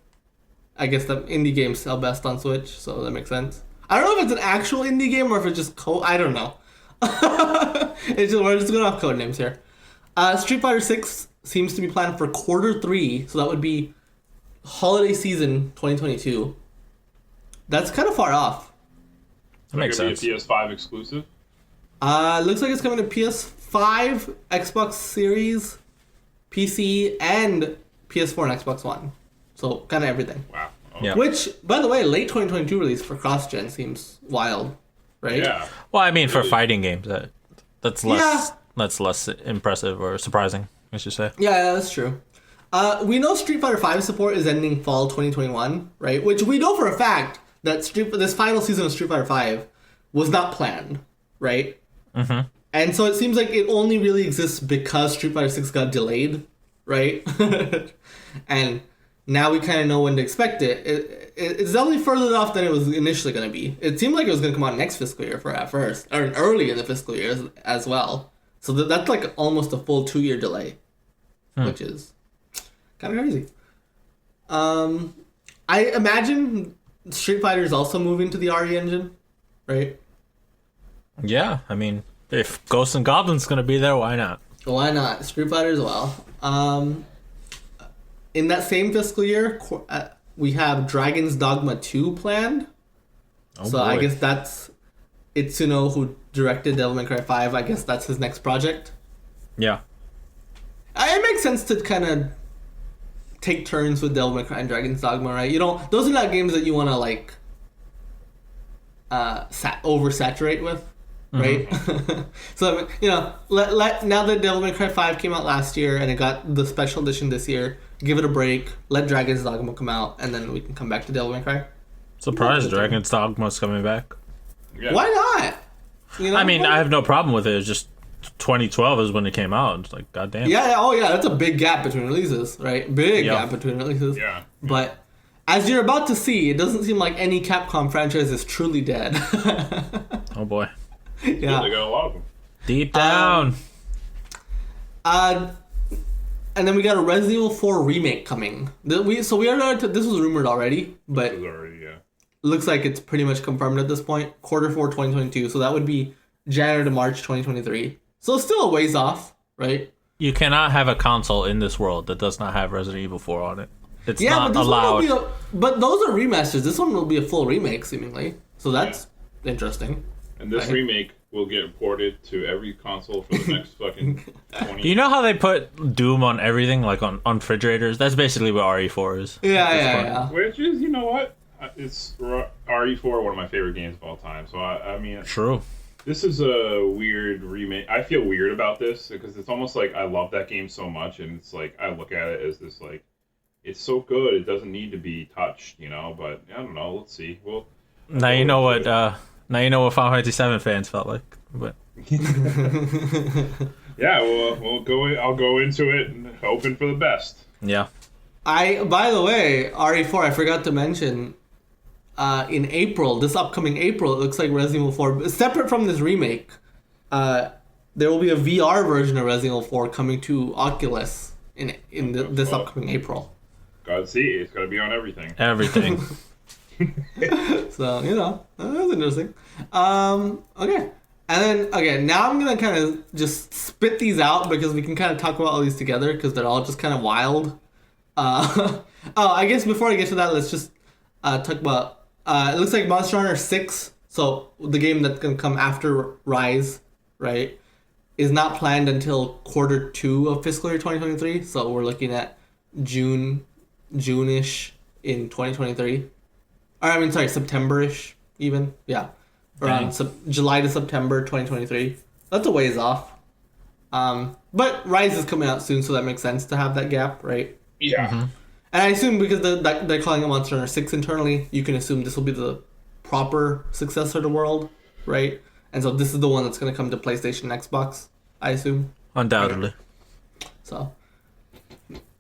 I guess the indie games sell best on Switch, so that makes sense. I don't know if it's an actual indie game or if it's just I don't know. We're just going off code names here. Street Fighter 6 seems to be planned for Q3, so that would be holiday season 2022. That's kind of far off. That makes sense. Be a PS5 exclusive? Looks like it's coming to PS5, Xbox Series, PC, and PS4 and Xbox One. So, kind of everything. Wow. Okay. Yeah. Which, by the way, late 2022 release for cross-gen seems wild, right? Yeah. Well, I mean, for fighting games, that's less impressive or surprising, I should say. Yeah, that's true. We know Street Fighter 5 support is ending fall 2021, right? Which we know for a fact that this final season of Street Fighter 5 was not planned, right? Mm-hmm. And so it seems like it only really exists because Street Fighter 6 got delayed, right? And now we kind of know when to expect it. It's definitely further off than it was initially going to be. It seemed like it was going to come out next fiscal year at first, or early in the fiscal year as well. So that's like almost a full 2-year delay, which is kind of crazy. I imagine Street Fighter is also moving to the RE engine, right? Yeah, I mean, if Ghosts and Goblins gonna be there, why not? Why not? Street Fighter as well. In that same fiscal year, we have Dragon's Dogma 2 planned. Oh, so boy. I guess that's Itsuno, who directed Devil May Cry 5. I guess that's his next project. Yeah. It makes sense to kind of take turns with Devil May Cry and Dragon's Dogma, right? You don't. Those are not games that you want to like oversaturate with, right? So let now that Devil May Cry 5 came out last year and it got the special edition this year, give it a break. Let Dragon's Dogma come out, and then we can come back to Devil May Cry. Surprised Dragon's Dogma's coming back. Yeah. Why not? I mean, I have no problem with it. It's just 2012 is when it came out. It's like, goddamn. Yeah. Oh, yeah. That's a big gap between releases, right? Big gap between releases. Yeah. But as you're about to see, it doesn't seem like any Capcom franchise is truly dead. Oh boy. Yeah. They got a lot of them. Deep down. And then we got a Resident Evil 4 remake coming. We already this was rumored already, but This was already, yeah. looks like it's pretty much confirmed at this point. Quarter 4 2022, so that would be January to March 2023. So still a ways off, right? You cannot have a console in this world that does not have Resident Evil 4 on it. It's Yeah, not but this allowed. one will be but those are remasters. This one will be a full remake, seemingly. So that's interesting. And this Right. remake will get ported to every console for the next fucking 20 You know how they put Doom on everything, like on refrigerators? That's basically what RE4 is. Yeah. Which is, you know what? It's RE4, one of my favorite games of all time. So, I mean, True. this is a weird remake. I feel weird about this because it's almost like I love that game so much, and it's like I look at it as this, like, it's so good, it doesn't need to be touched, you know? But, I don't know, let's see. Well, Now you know what Final Fantasy VII fans felt like. But yeah, we'll go. I'll go into it and hoping for the best. yeah. By the way, RE4, I forgot to mention, in April, this upcoming April, it looks like Resident Evil 4, separate from this remake, there will be a VR version of Resident Evil 4 coming to Oculus in this upcoming April. God, see, it's gonna be on everything. Everything. So, that's interesting. Okay. And then, okay, now I'm going to kind of just spit these out because we can kind of talk about all these together because they're all just kind of wild. I guess before I get to that, let's just talk about, it looks like Monster Hunter 6, so the game that's going to come after Rise, right, is not planned until quarter 2 of fiscal year 2023, so we're looking at June-ish in 2023. Or, I mean, sorry, September-ish, even. Yeah. Around July to September 2023. That's a ways off. But Rise is coming out soon, so that makes sense to have that gap, right? Yeah. Mm-hmm. And I assume because they're calling it Monster Hunter 6 internally, you can assume this will be the proper successor to World, right? And so this is the one that's going to come to PlayStation and Xbox, I assume. Undoubtedly. So,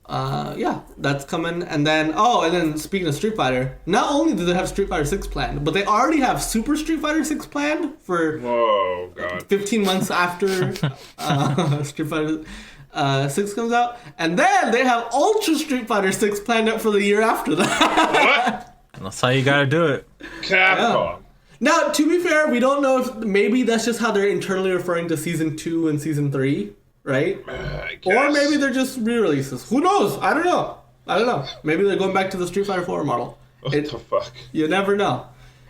yeah, that's coming. And then speaking of Street Fighter, not only do they have Street Fighter 6 planned, but they already have Super Street Fighter 6 planned for Whoa, God. 15 months after Street Fighter 6 comes out. And then they have Ultra Street Fighter 6 planned up for the year after that. What? That's how you gotta do it. Capcom. Now, to be fair, we don't know if maybe that's just how they're internally referring to Season 2 and Season 3, right? I guess. Or maybe they're just re-releases. Who knows? I don't know. Maybe they're going back to the Street Fighter 4 model. What the fuck? You never know.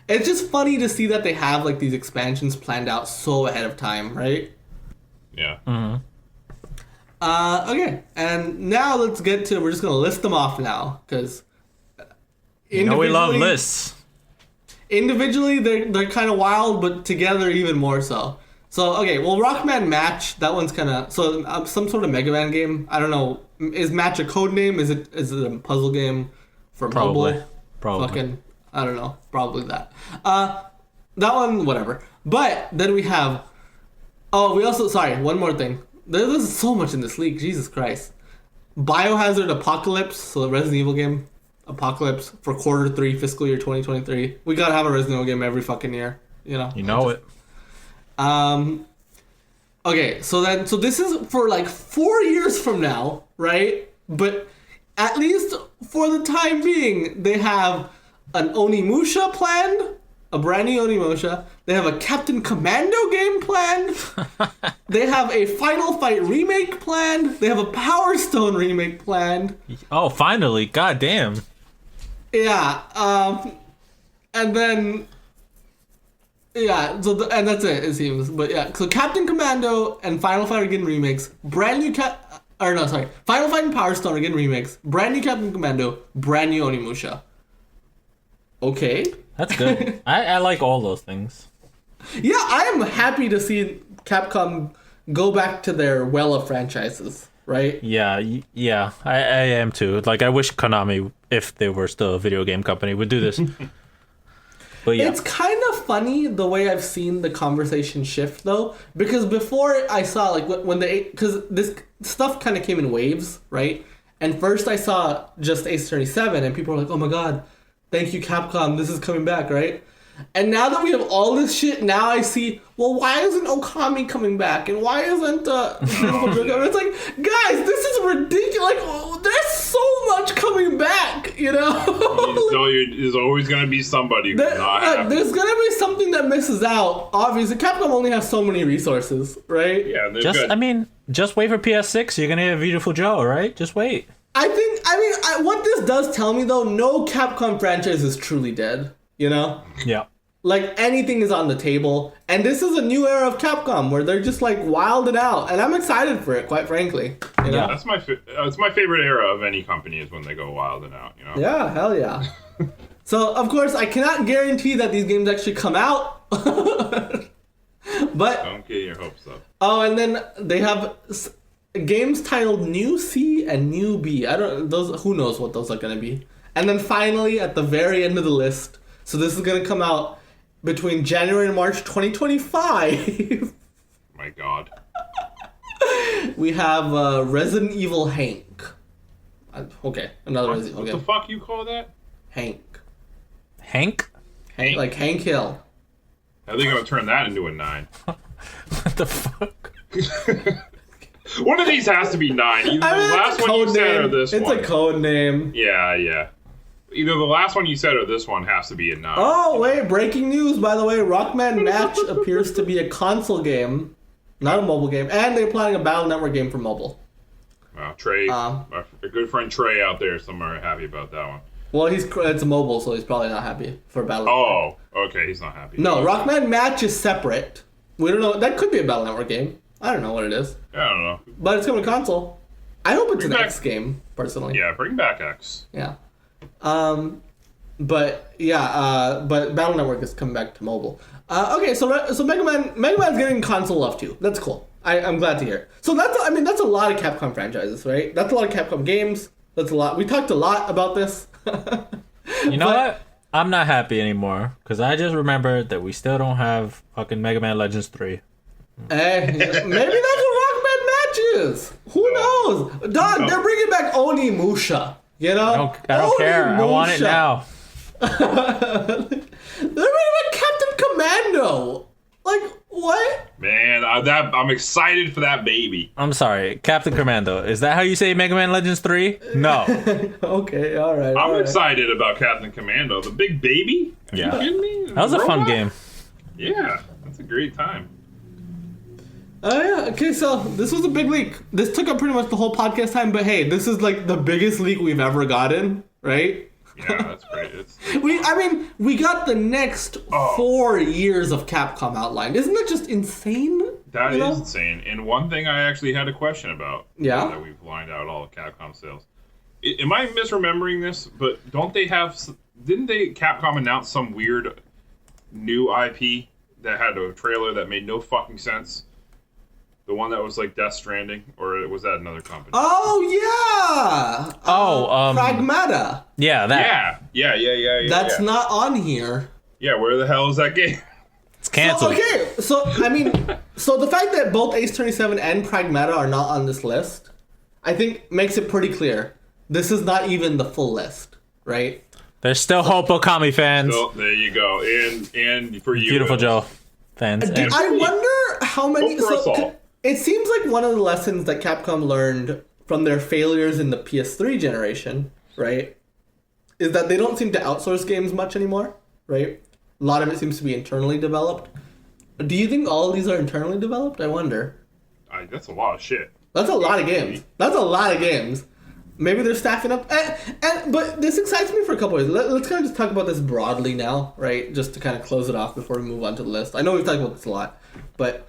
It's just funny to see that they have like these expansions planned out so ahead of time, right? Yeah. Mm-hmm. Okay, and now let's get to. We're just gonna list them off now because We love lists. Individually, they're kind of wild, but together even more so. So okay, well, Rockman Match, that one's kind of some sort of Mega Man game. I don't know. Is Match a code name? Is it a puzzle game for mobile? Probably. Fucking, I don't know. Probably that. That one, whatever. But then we have. Oh, we also one more thing. There's so much in this league. Jesus Christ. Biohazard Apocalypse, so the Resident Evil game. Apocalypse for quarter 3 fiscal year 2023. We gotta have a Resident Evil game every fucking year. You know it. Okay, so this is for like 4 years from now, right? But at least for the time being, they have an Onimusha planned, a brand new Onimusha. They have a Captain Commando game planned. They have a Final Fight remake planned. They have a Power Stone remake planned. Oh, finally! God damn. Yeah. And then. Yeah, so and that's it seems. But yeah, so Captain Commando and Final Fight again remakes. Brand new Final Fight and Power Stone again remakes. Brand new Captain Commando. Brand new Onimusha. Okay. That's good. I like all those things. Yeah, I am happy to see Capcom go back to their well of franchises, right? Yeah, I am too. Like, I wish Konami, if they were still a video game company, would do this. But yeah. It's kind of funny the way I've seen the conversation shift, though, because before I saw, like, when because this stuff kind of came in waves, right? And first I saw just Ace Attorney 7, and people were like, oh my god, thank you, Capcom, this is coming back, right? And now that we have all this shit, now I see, well, why isn't Okami coming back? And why isn't Beautiful Joe? It's like, guys, this is ridiculous. Like, oh, there's so much coming back, you know? There's always going to be somebody who's not happy. There's going to be something that misses out. Obviously, Capcom only has so many resources, right? Yeah, they're just, good. I mean, just wait for PS6. You're going to have Beautiful Joe, right? Just wait. What this does tell me, though, no Capcom franchise is truly dead. You know? Yeah. Like, anything is on the table. And this is a new era of Capcom where they're just, like, wilding out. And I'm excited for it, quite frankly. You know? Yeah, that's it's my favorite era of any company is when they go wild and out, you know? Yeah, hell yeah. So, of course, I cannot guarantee that these games actually come out. But... Don't get your hopes up. Oh, and then they have games titled New C and New B. Who knows what those are going to be. And then finally, at the very end of the list... So this is going to come out between January and March 2025. My God. We have Resident Evil Hank. Okay, another Resident Evil game. game. What the fuck you call that? Hank. Hank? Hank? Like Hank Hill. I think I'm going to turn that into a 9. What the fuck? One of these has to be 9. Either the last one you said or this one. It's a code name. Yeah. Either the last one you said or this one has to be a 9. Oh, wait, breaking news, by the way. Rockman Match appears to be a console game, not a mobile game, and they're planning a Battle Network game for mobile. Wow, Trey, our good friend Trey out there somewhere happy about that one. Well, it's mobile, so he's probably not happy for Battle Network. Oh, okay, he's not happy. No, Rockman Match is separate. We don't know. That could be a Battle Network game. I don't know what it is. I don't know. But it's coming to console. I hope it's an X game, personally. Yeah, bring back X. Yeah. But Battle Network is coming back to mobile. Okay, so Mega Man's getting console love too. That's cool. I'm glad to hear. So that's a lot of Capcom franchises, right? That's a lot of Capcom games. That's a lot. We talked a lot about this. You know what? I'm not happy anymore because I just remembered that we still don't have fucking Mega Man Legends 3. Maybe that's what Rockman Match is. Who knows? Dog, they're bringing back Onimusha. You know? I don't care. I want it now. They're bringing back Captain Commando. Like, what? Man, I'm excited for that baby. I'm sorry. Captain Commando. Is that how you say Mega Man Legends 3? No. Okay, alright. I'm excited about Captain Commando. The big baby? Are you kidding me? That was a fun game. Yeah, that's a great time. Oh, yeah. Okay, so this was a big leak. This took up pretty much the whole podcast time, but hey, this is like the biggest leak we've ever gotten, right? Yeah, that's great. We got the next 4 years of Capcom outlined. Isn't that just insane? That is insane. And one thing I actually had a question about. Yeah? That we've lined out all of Capcom sales. Am I misremembering this? But didn't Capcom announce some weird new IP that had a trailer that made no fucking sense? The one that was like Death Stranding, or was that another company? Oh, yeah! Pragmata. Yeah, that. Yeah. That's not on here. Yeah, where the hell is that game? It's canceled. So the fact that both Ace 27 and Pragmata are not on this list, I think makes it pretty clear. This is not even the full list, right? There's still hope, Okami fans. So, there you go. And for you. Beautiful Joe fans. I wonder how many... Hope for us all. It seems like one of the lessons that Capcom learned from their failures in the PS3 generation, right, is that they don't seem to outsource games much anymore, right? A lot of it seems to be internally developed. Do you think all of these are internally developed? I wonder. That's a lot of shit. That's a lot of games. That's a lot of games. Maybe they're staffing up. But this excites me for a couple of ways. Let's kind of just talk about this broadly now, right? Just to kind of close it off before we move on to the list. I know we've talked about this a lot. But,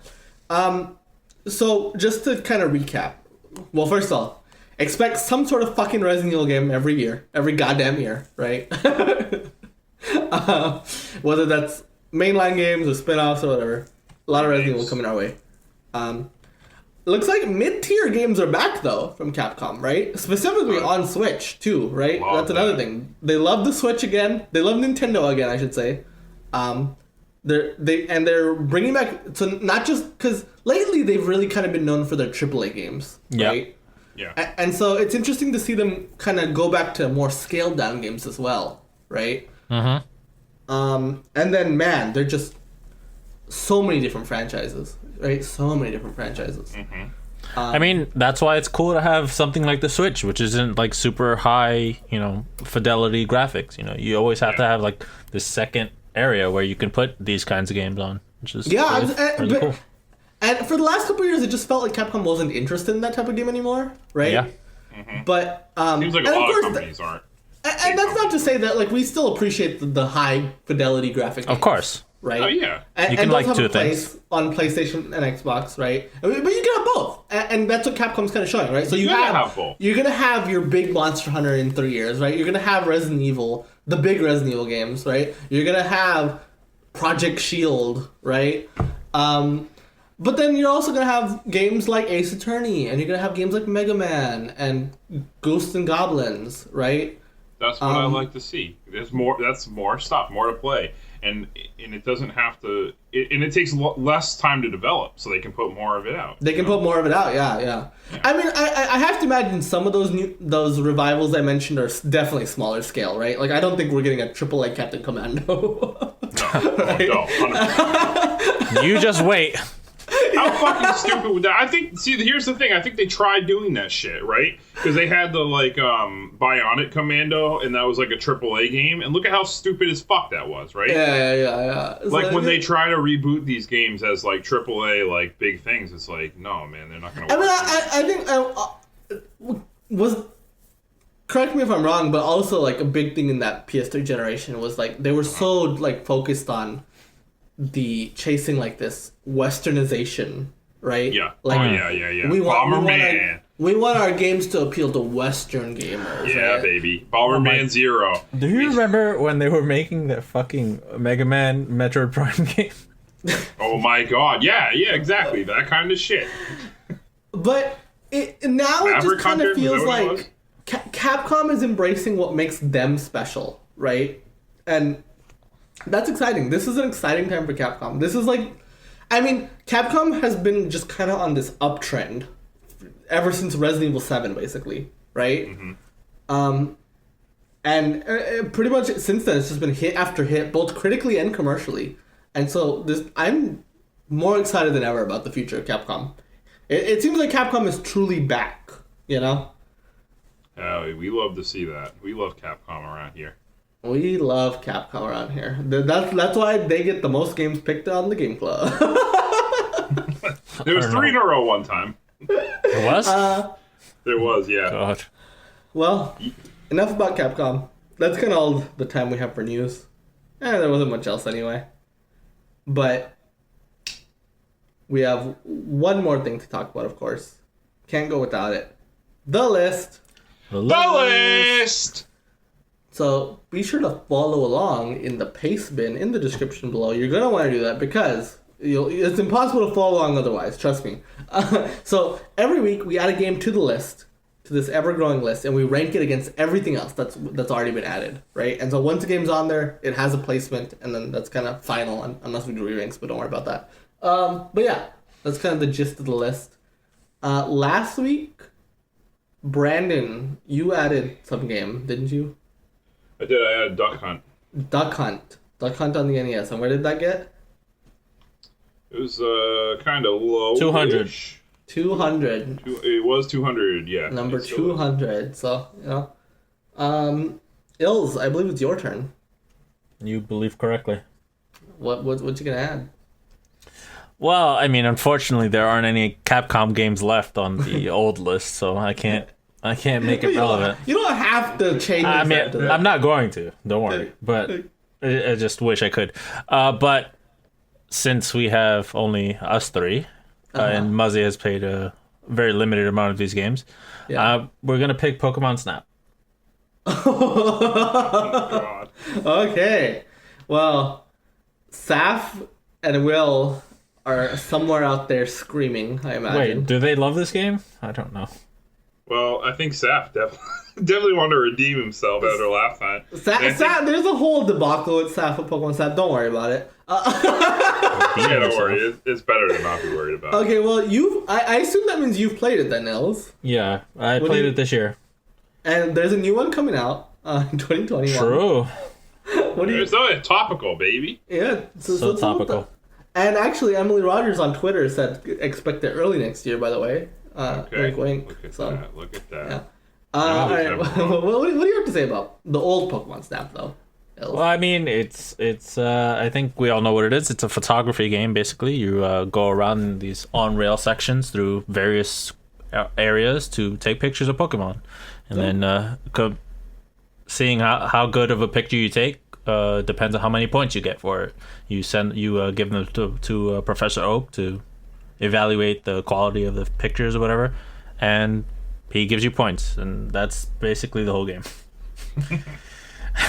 so just to kind of recap. Well, first of all, expect some sort of fucking Resident Evil game every year. Every goddamn year, right? Whether that's mainline games or spin-offs or whatever. A lot of Resident Evil coming our way. Looks like mid-tier games are back, though, from Capcom, right? Specifically on Switch, too, right? That's another thing. They love the Switch again. They love Nintendo again, I should say. They're bringing back... So not just... Because lately, they've really kind of been known for their AAA games, right? Yeah. And so it's interesting to see them kind of go back to more scaled-down games as well, right? Mm-hmm. And then, man, they're just... So many different franchises, right? So many different franchises. Mm-hmm. I mean, that's why it's cool to have something like the Switch, which isn't like super high, fidelity graphics. You always have to have like this second area where you can put these kinds of games on, which is really cool. And for the last couple of years, it just felt like Capcom wasn't interested in that type of game anymore, right? Yeah. Mm-hmm. But seems like a lot of companies aren't. And that's not to say that like we still appreciate the high fidelity graphic games. Of course. Right? Oh, yeah. You can like two things. On PlayStation and Xbox, right? But you can have both. And that's what Capcom's kind of showing, right? So you have both. You're going to have your big Monster Hunter in 3 years, right? You're going to have Resident Evil, the big Resident Evil games, right? You're going to have Project Shield, right? But then you're also going to have games like Ace Attorney, and you're going to have games like Mega Man and Ghosts and Goblins, right? That's what I like to see. There's more. That's more stuff, more to play. And it doesn't have to, and it takes less time to develop, so they can put more of it out. They can put more of it out, yeah. I mean, I have to imagine some of those revivals I mentioned are definitely smaller scale, right? Like, I don't think we're getting a AAA Captain Commando. Right? No, 100%. You just wait. How fucking stupid would that? Here's the thing. I think they tried doing that shit, right? Because they had the, Bionic Commando, and that was, like, a AAA game. And look at how stupid as fuck that was, right? Yeah. Like, when they try to reboot these games as, like, AAA, like, big things, it's like, no, man, they're not going to work. I think... Correct me if I'm wrong, but also, like, a big thing in that PS3 generation was, like, they were so, like, focused on the chasing like this westernization, right? Yeah. Like, yeah. We want our games to appeal to Western gamers. Yeah, right? baby. Bomberman Zero. Do you remember when they were making the fucking Mega Man Metroid Prime game? Oh my god. Yeah, exactly. That kind of shit. But now it just kind of feels like Capcom is embracing what makes them special, right? And that's exciting. This is an exciting time for Capcom. This is Capcom has been just kind of on this uptrend ever since Resident Evil 7, basically, right? Mm-hmm. And pretty much since then, it's just been hit after hit, both critically and commercially. And so I'm more excited than ever about the future of Capcom. It seems like Capcom is truly back, we love to see that. We love Capcom around here. We love Capcom around here. That's why they get the most games picked on the Game Club. There was 3 in a row one time. There was? There was, yeah. God. Well, enough about Capcom. That's kind of all the time we have for news. There wasn't much else anyway. But we have one more thing to talk about, of course. Can't go without it. The list. The list! So be sure to follow along in the paste bin in the description below. You're going to want to do that because it's impossible to follow along otherwise, trust me. So every week we add a game to the list, to this ever-growing list, and we rank it against everything else that's already been added, right? And so once a game's on there, it has a placement, and then that's kind of final, unless we do re-ranks, but don't worry about that. But yeah, that's kind of the gist of the list. Last week, Brandon, you added some game, didn't you? I did. I added Duck Hunt. Duck Hunt on the NES. And where did that get? It was kind of low. 200. 200. It was 200, yeah. Number 200. So, Ills, I believe it's your turn. You believe correctly. What you gonna add? Well, I mean, unfortunately, there aren't any Capcom games left on the old list, so I can't make it relevant. You don't have to change. I mean, I'm not going to. Don't worry. But I just wish I could. But since we have only us three, and Muzzy has played a very limited amount of these games, we're gonna pick Pokemon Snap. Oh, God. Okay. Well, Saf and Will are somewhere out there screaming, I imagine. Wait, do they love this game? I don't know. Well, I think Saf definitely wanted to redeem himself after last time. There's a whole debacle with Saf and Pokemon Snap. Don't worry about it. Yeah, don't worry. It's better to not be worried about it. Okay, well, I assume that means you've played it then, Nils. Yeah, I played it this year. And there's a new one coming out in 2021. True. It's always topical, baby. Yeah. So topical. And actually, Emily Rogers on Twitter said expect it early next year, by the way. Okay. Wink, wink. Look at So, that. Look at that. Yeah. All right. What do you have to say about the old Pokemon Snap, though? Well, I mean, it's. I think we all know what it is. It's a photography game, basically. You go around these on-rail sections through various areas to take pictures of Pokemon, and then seeing how good of a picture you take depends on how many points you get for it. You give them to Professor Oak to evaluate the quality of the pictures or whatever, and he gives you points, and that's basically the whole game.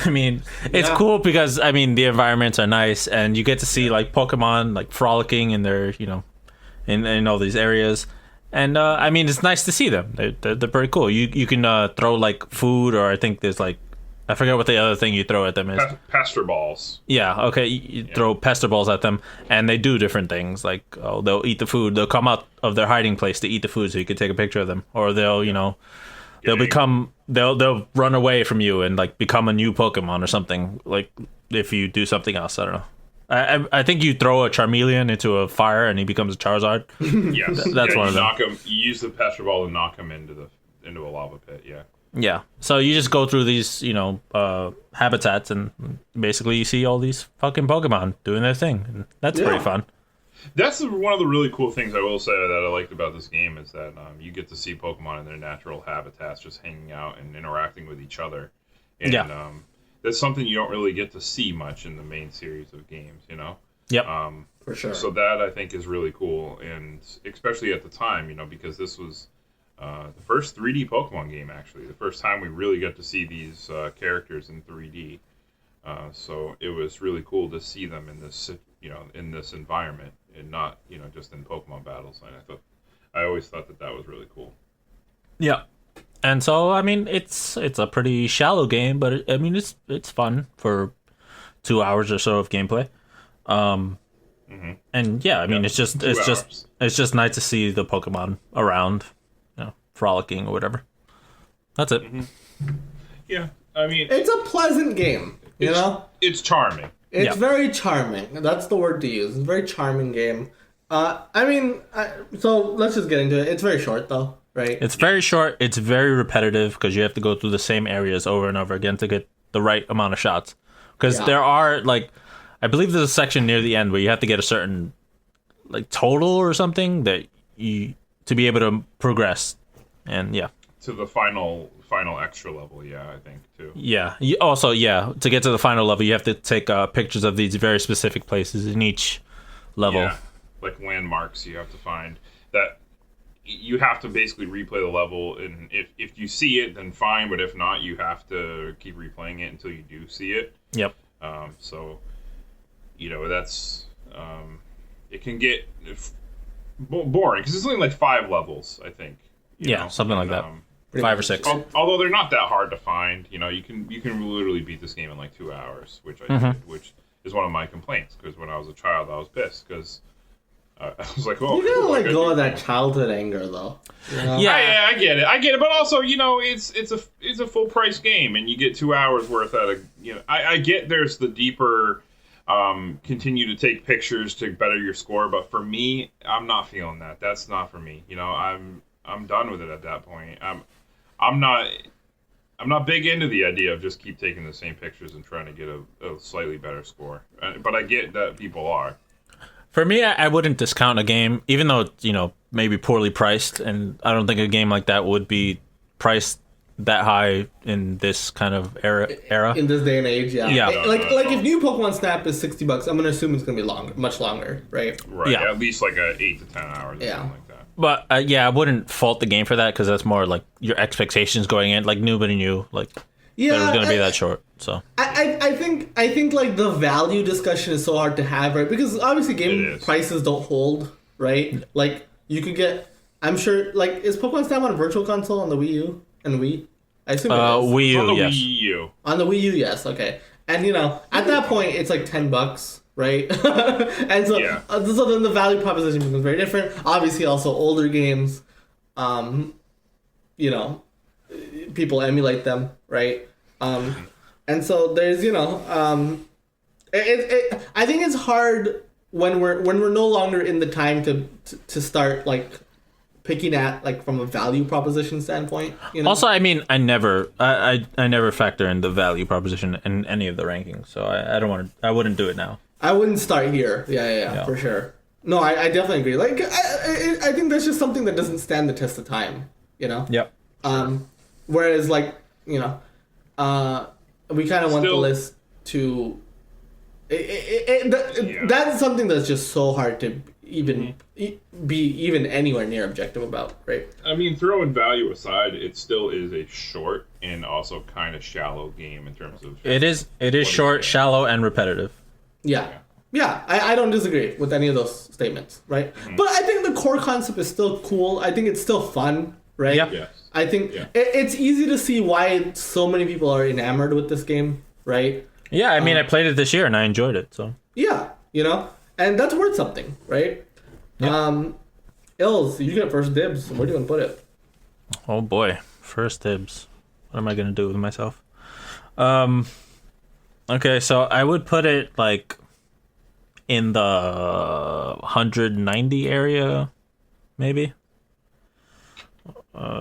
I mean, it's cool because I mean the environments are nice, and you get to see like Pokemon like frolicking in their in all these areas, and I mean it's nice to see them. They're pretty cool. You can throw like food, or I think there's like I forget what the other thing you throw at them is. Pester balls. Yeah, okay. You throw pester balls at them, and they do different things. Like, they'll eat the food. They'll come out of their hiding place to eat the food, so you can take a picture of them. Or they'll, they'll run away from you and like become a new Pokemon or something. Like if you do something else, I don't know. I think you throw a Charmeleon into a fire and he becomes a Charizard. Yes, that's one of them. You use the pester ball to knock him into a lava pit. Yeah. Yeah, so you just go through these, habitats, and basically you see all these fucking Pokemon doing their thing. And that's pretty fun. That's one of the really cool things I will say that I liked about this game is that you get to see Pokemon in their natural habitats, just hanging out and interacting with each other. And that's something you don't really get to see much in the main series of games, Yep. For sure. So that I think is really cool, and especially at the time, because this was the first 3D Pokemon game, actually. The first time we really got to see these characters in 3D. So it was really cool to see them in this, in this environment, and not, just in Pokemon battles. And I always thought that was really cool. Yeah. And so, I mean, it's a pretty shallow game, but it's fun for 2 hours or so of gameplay. And yeah, I mean, it's just nice to see the Pokemon around, frolicking or whatever. That's it. Yeah, I mean, it's a pleasant game. It's charming. It's very charming. That's the word to use. It's a very charming game. So let's just get into it. It's very short, though, right? It's very short. It's very repetitive because you have to go through the same areas over and over again to get the right amount of shots. Because there are I believe there's a section near the end where you have to get a certain total or something that to be able to progress. And to the final extra level, I think too. Yeah. Also, to get to the final level, you have to take pictures of these very specific places in each level. Yeah, like landmarks you have to find. That you have to basically replay the level, and if you see it, then fine. But if not, you have to keep replaying it until you do see it. Yep. So, that's it can get boring because it's only 5 levels, I think. Something like that. 5 or 6. Although they're not that hard to find, you can literally beat this game in 2 hours, which I did, which is one of my complaints. Because when I was a child, I was pissed because I was like, "Oh, you gotta let go of that childhood anger, though." Yeah, I get it. But also, it's a full price game, and you get 2 hours worth out of. I get there's the deeper. Continue to take pictures to better your score, but for me, I'm not feeling that. That's not for me. I'm done with it at that point. I'm not. I'm not big into the idea of just keep taking the same pictures and trying to get a slightly better score. But I get that people are. For me, I wouldn't discount a game, even though it's, maybe poorly priced, and I don't think a game like that would be priced that high in this kind of era. In this day and age, yeah. Yeah. Like if new Pokemon Snap is $60, I'm gonna assume it's gonna be much longer, right? Right. Yeah. At least like 8 to 10 hours. Or something like that. But I wouldn't fault the game for that because that's more like your expectations going in. Like nobody knew that it was gonna be that short. So I think like the value discussion is so hard to have, right? Because obviously game prices don't hold, right? Like you could get, I'm sure, like is Pokemon Snap on a virtual console on the Wii U and Wii? I assume it is. Wii U, on the yes. Wii U. On the Wii U, yes. Okay, and at that point it's like $10, right? And so so then the value proposition becomes very different. Obviously, also older games, people emulate them, right? And so there's I think it's hard when we're no longer in the time to start like picking at like from a value proposition standpoint. Also, I mean, I never factor in the value proposition in any of the rankings, so I wouldn't do it now. I wouldn't start here. Yeah, for sure. No, I definitely agree. Like I think that's just something that doesn't stand the test of time. Yep. Whereas like we kind of want the list to. That's something that's just so hard to even be even anywhere near objective about, right? I mean, throwing value aside, it still is a short and also kind of shallow game in terms of. It is short, shallow, and repetitive. Yeah. I don't disagree with any of those statements, right? Mm-hmm. But I think the core concept is still cool. I think it's still fun, right? Yeah. Yes. I think it's easy to see why so many people are enamored with this game, right? Yeah, I mean, I played it this year and I enjoyed it, so. Yeah, and that's worth something, right? Yeah. Ills, you get first dibs. Where do you want to put it? Oh boy, first dibs. What am I gonna do with myself? Okay, so I would put it like in the 190 area, maybe.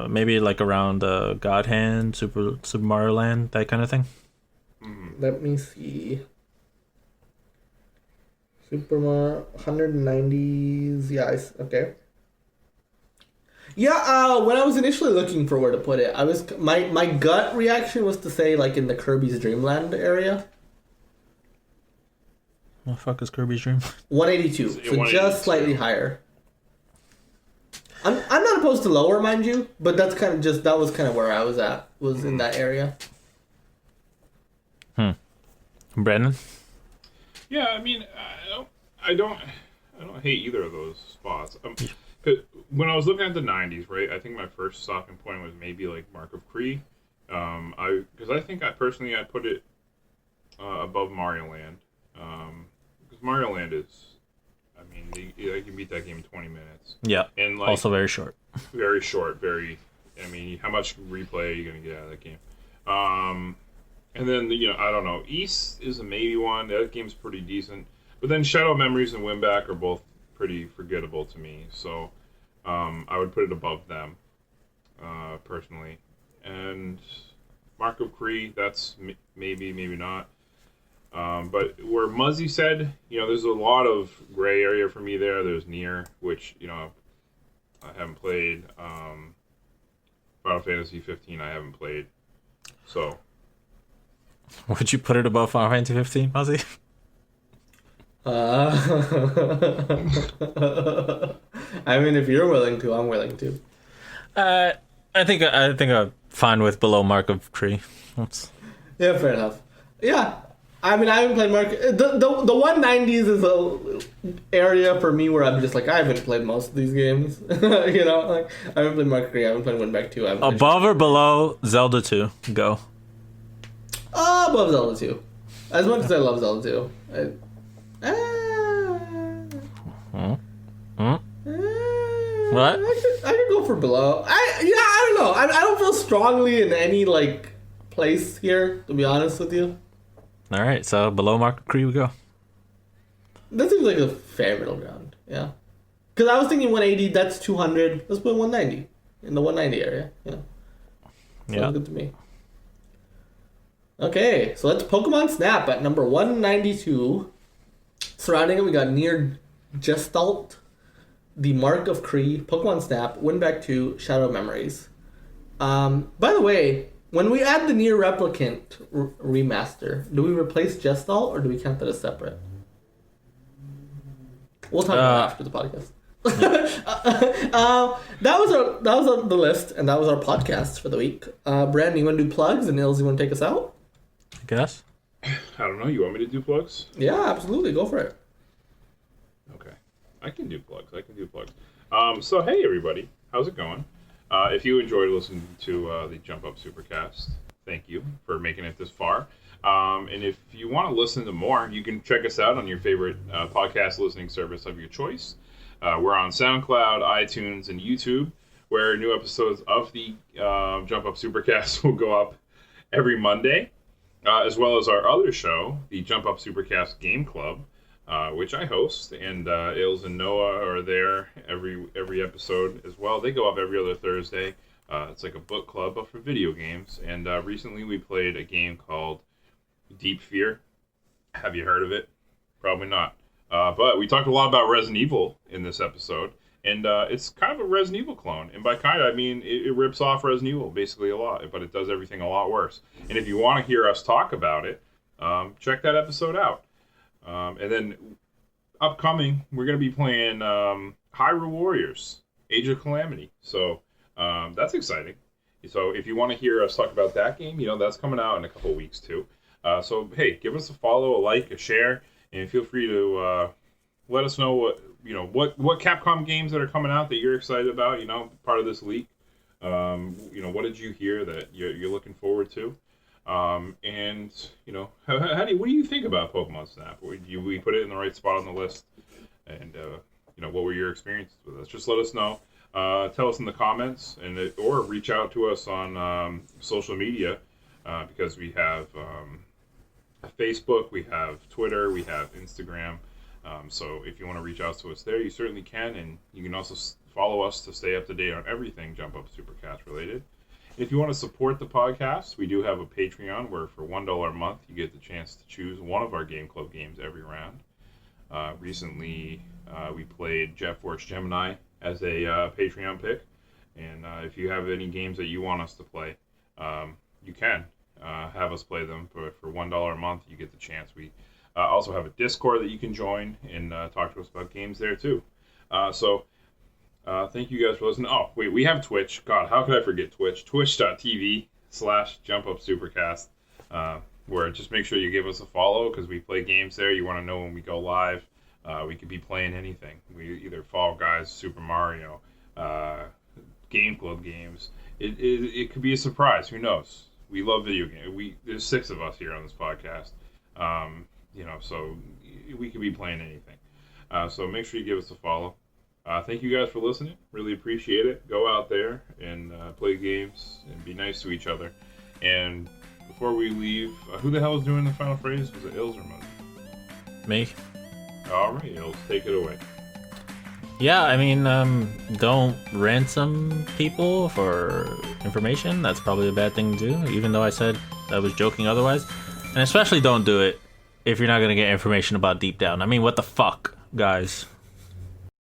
Maybe like around God Hand, Super Mario Land, that kind of thing. Let me see. Super Mario 190s. Yeah, okay. Yeah, when I was initially looking for where to put it, I was my gut reaction was to say like in the Kirby's Dream Land area. What the fuck is Kirby's Dream? 182, so just slightly higher. I'm not opposed to lower, mind you, but that was kind of where I was at, was in that area. Brandon? Yeah, I mean, I don't hate either of those spots. When I was looking at the 90s, right, I think my first stopping point was maybe like Mark of Cree. Because I think I'd put it above Mario Land. Because Mario Land is, I mean, you can beat that game in 20 minutes. Yeah, and like, also very short. Very short, I mean, how much replay are you going to get out of that game? And then, I don't know, East is a maybe one. That game's pretty decent. But then Shadow Memories and Winback are both pretty forgettable to me. So I would put it above them, personally. And Mark of Cree, that's maybe not. But where Muzzy said, there's a lot of gray area for me there. There's Nier, which, I haven't played. Final Fantasy 15, I haven't played. So. Would you put it above Final Fantasy 15, Muzzy? I mean, if you're willing to, I'm willing to. I think I'm fine with below Mark of Cree. Yeah, fair enough. Yeah, I mean, I haven't played Mark. The 190s is a area for me where I'm just like, I haven't played most of these games. Like I haven't played Mark of Cree. I haven't played Winback 2. Above or below Zelda 2? Go. Above Zelda 2. As much as I love Zelda 2. What? I could go for below. I don't know. I don't feel strongly in any like place here, to be honest with you. All right, so below Mark of Cree we go. That seems like a fair middle ground. Yeah, because I was thinking 180. That's 200. Let's put 190 in the 190 area. Yeah. Sounds good to me. Okay, so let's Pokemon Snap at number 192. Surrounding it, we got Near Gestalt, The Mark of Kree, Pokemon Snap, Winback 2, Shadow Memories. By the way, when we add the Near Replicant remaster, do we replace Gestalt or do we count that as separate? We'll talk about it after the podcast. That was the list, and that was our podcast for the week. Brandon, you want to do plugs, and Nils, you want to take us out? I guess. I don't know. You want me to do plugs? Yeah, absolutely. Go for it. Okay. I can do plugs. So, hey, everybody. How's it going? If you enjoyed listening to the Jump Up Supercast, thank you for making it this far. And if you want to listen to more, you can check us out on your favorite podcast listening service of your choice. We're on SoundCloud, iTunes, and YouTube, where new episodes of the Jump Up Supercast will go up every Monday, as well as our other show, the Jump Up Supercast Game Club, which I host, and Ills and Noah are there every episode as well. They go up every other Thursday. It's like a book club, but for video games. And recently we played a game called Deep Fear. Have you heard of it? Probably not. But we talked a lot about Resident Evil in this episode, and it's kind of a Resident Evil clone. And by kind of, I mean it rips off Resident Evil basically a lot, but it does everything a lot worse. And if you want to hear us talk about it, check that episode out. And then upcoming, we're going to be playing Hyrule Warriors, Age of Calamity. So that's exciting. So if you want to hear us talk about that game, that's coming out in a couple weeks too. So hey, give us a follow, a like, a share. And feel free to let us know what Capcom games that are coming out that you're excited about. Part of this leak. What did you hear that you're looking forward to? And what do you think about Pokemon Snap? We put it in the right spot on the list. And what were your experiences with us? Just let us know. Tell us in the comments or reach out to us on social media because we have. Facebook, we have Twitter, we have Instagram. So if you want to reach out to us there, you certainly can. And you can also follow us to stay up to date on everything Jump Up Supercast related. If you want to support the podcast, we do have a Patreon where for $1 a month, you get the chance to choose one of our Game Club games every round. Recently, we played Jet Force Gemini as a Patreon pick. And if you have any games that you want us to play, you can. Have us play them for $1 a month. You get the chance. We also have a Discord that you can join and talk to us about games there too. So thank you guys for listening. Oh wait, we have Twitch. God, how could I forget Twitch? Twitch.tv/JumpUpSupercast. Where just make sure you give us a follow because we play games there. You want to know when we go live. We could be playing anything. We either Fall Guys, Super Mario, Game Club games. It could be a surprise. Who knows? We love video games. There's 6 of us here on this podcast. So we could be playing anything. So make sure you give us a follow. Thank you guys for listening. Really appreciate it. Go out there and play games and be nice to each other. And before we leave, who the hell is doing the final phrase? Was it Ills or Muddy? Me. All right, Ills, take it away. Yeah, I mean, don't ransom people for information. That's probably a bad thing to do, even though I said I was joking otherwise. And especially don't do it if you're not going to get information about Deep Down. I mean, what the fuck, guys?